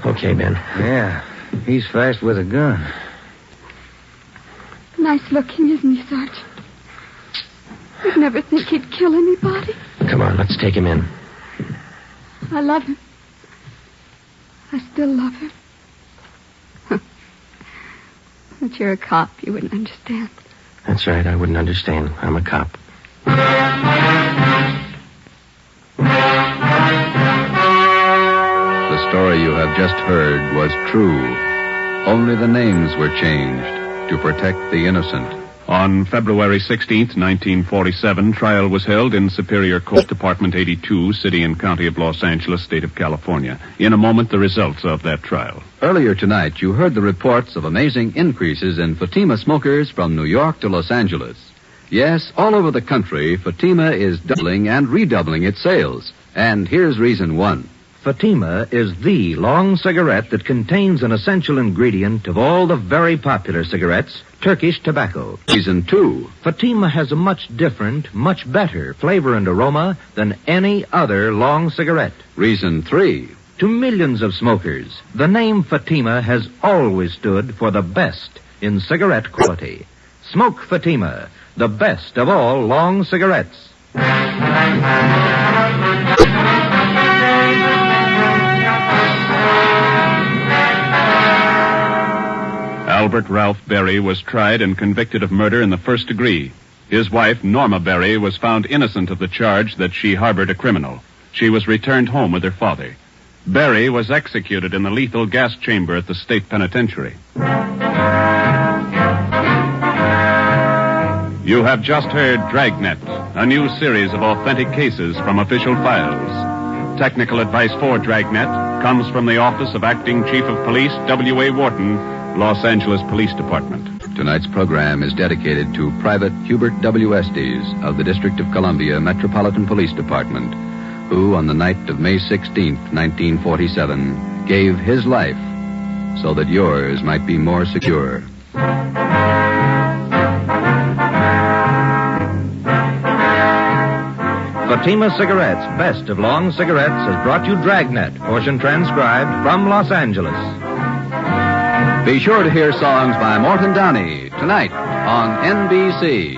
Okay, Ben. Yeah, he's fast with a gun. Nice looking, isn't he, Sergeant? You'd never think he'd kill anybody. Come on, let's take him in. I love him. I still love him. But you're a cop. You wouldn't understand. That's right, I wouldn't understand. I'm a cop. The story you have just heard was true. Only the names were changed to protect the innocent. On February 16th, 1947, trial was held in Superior Court Department 82, City and County of Los Angeles, State of California. In a moment, the results of that trial. Earlier tonight, you heard the reports of amazing increases in Fatima smokers from New York to Los Angeles. Yes, all over the country, Fatima is doubling and redoubling its sales. And here's reason one. Fatima is the long cigarette that contains an essential ingredient of all the very popular cigarettes, Turkish tobacco. Reason two. Fatima has a much different, much better flavor and aroma than any other long cigarette. Reason three. To millions of smokers, the name Fatima has always stood for the best in cigarette quality. Smoke Fatima, the best of all long cigarettes. Albert Ralph Berry was tried and convicted of murder in the first degree. His wife, Norma Berry, was found innocent of the charge that she harbored a criminal. She was returned home with her father. Berry was executed in the lethal gas chamber at the state penitentiary. You have just heard Dragnet, a new series of authentic cases from official files. Technical advice for Dragnet comes from the Office of Acting Chief of Police W.A. Wharton, Los Angeles Police Department. Tonight's program is dedicated to Private Hubert W. Estes of the District of Columbia Metropolitan Police Department, who on the night of May 16th, 1947, gave his life so that yours might be more secure. Fatima Cigarettes, best of long cigarettes, has brought you Dragnet, portion transcribed from Los Angeles. Be sure to hear songs by Morton Downey tonight on NBC.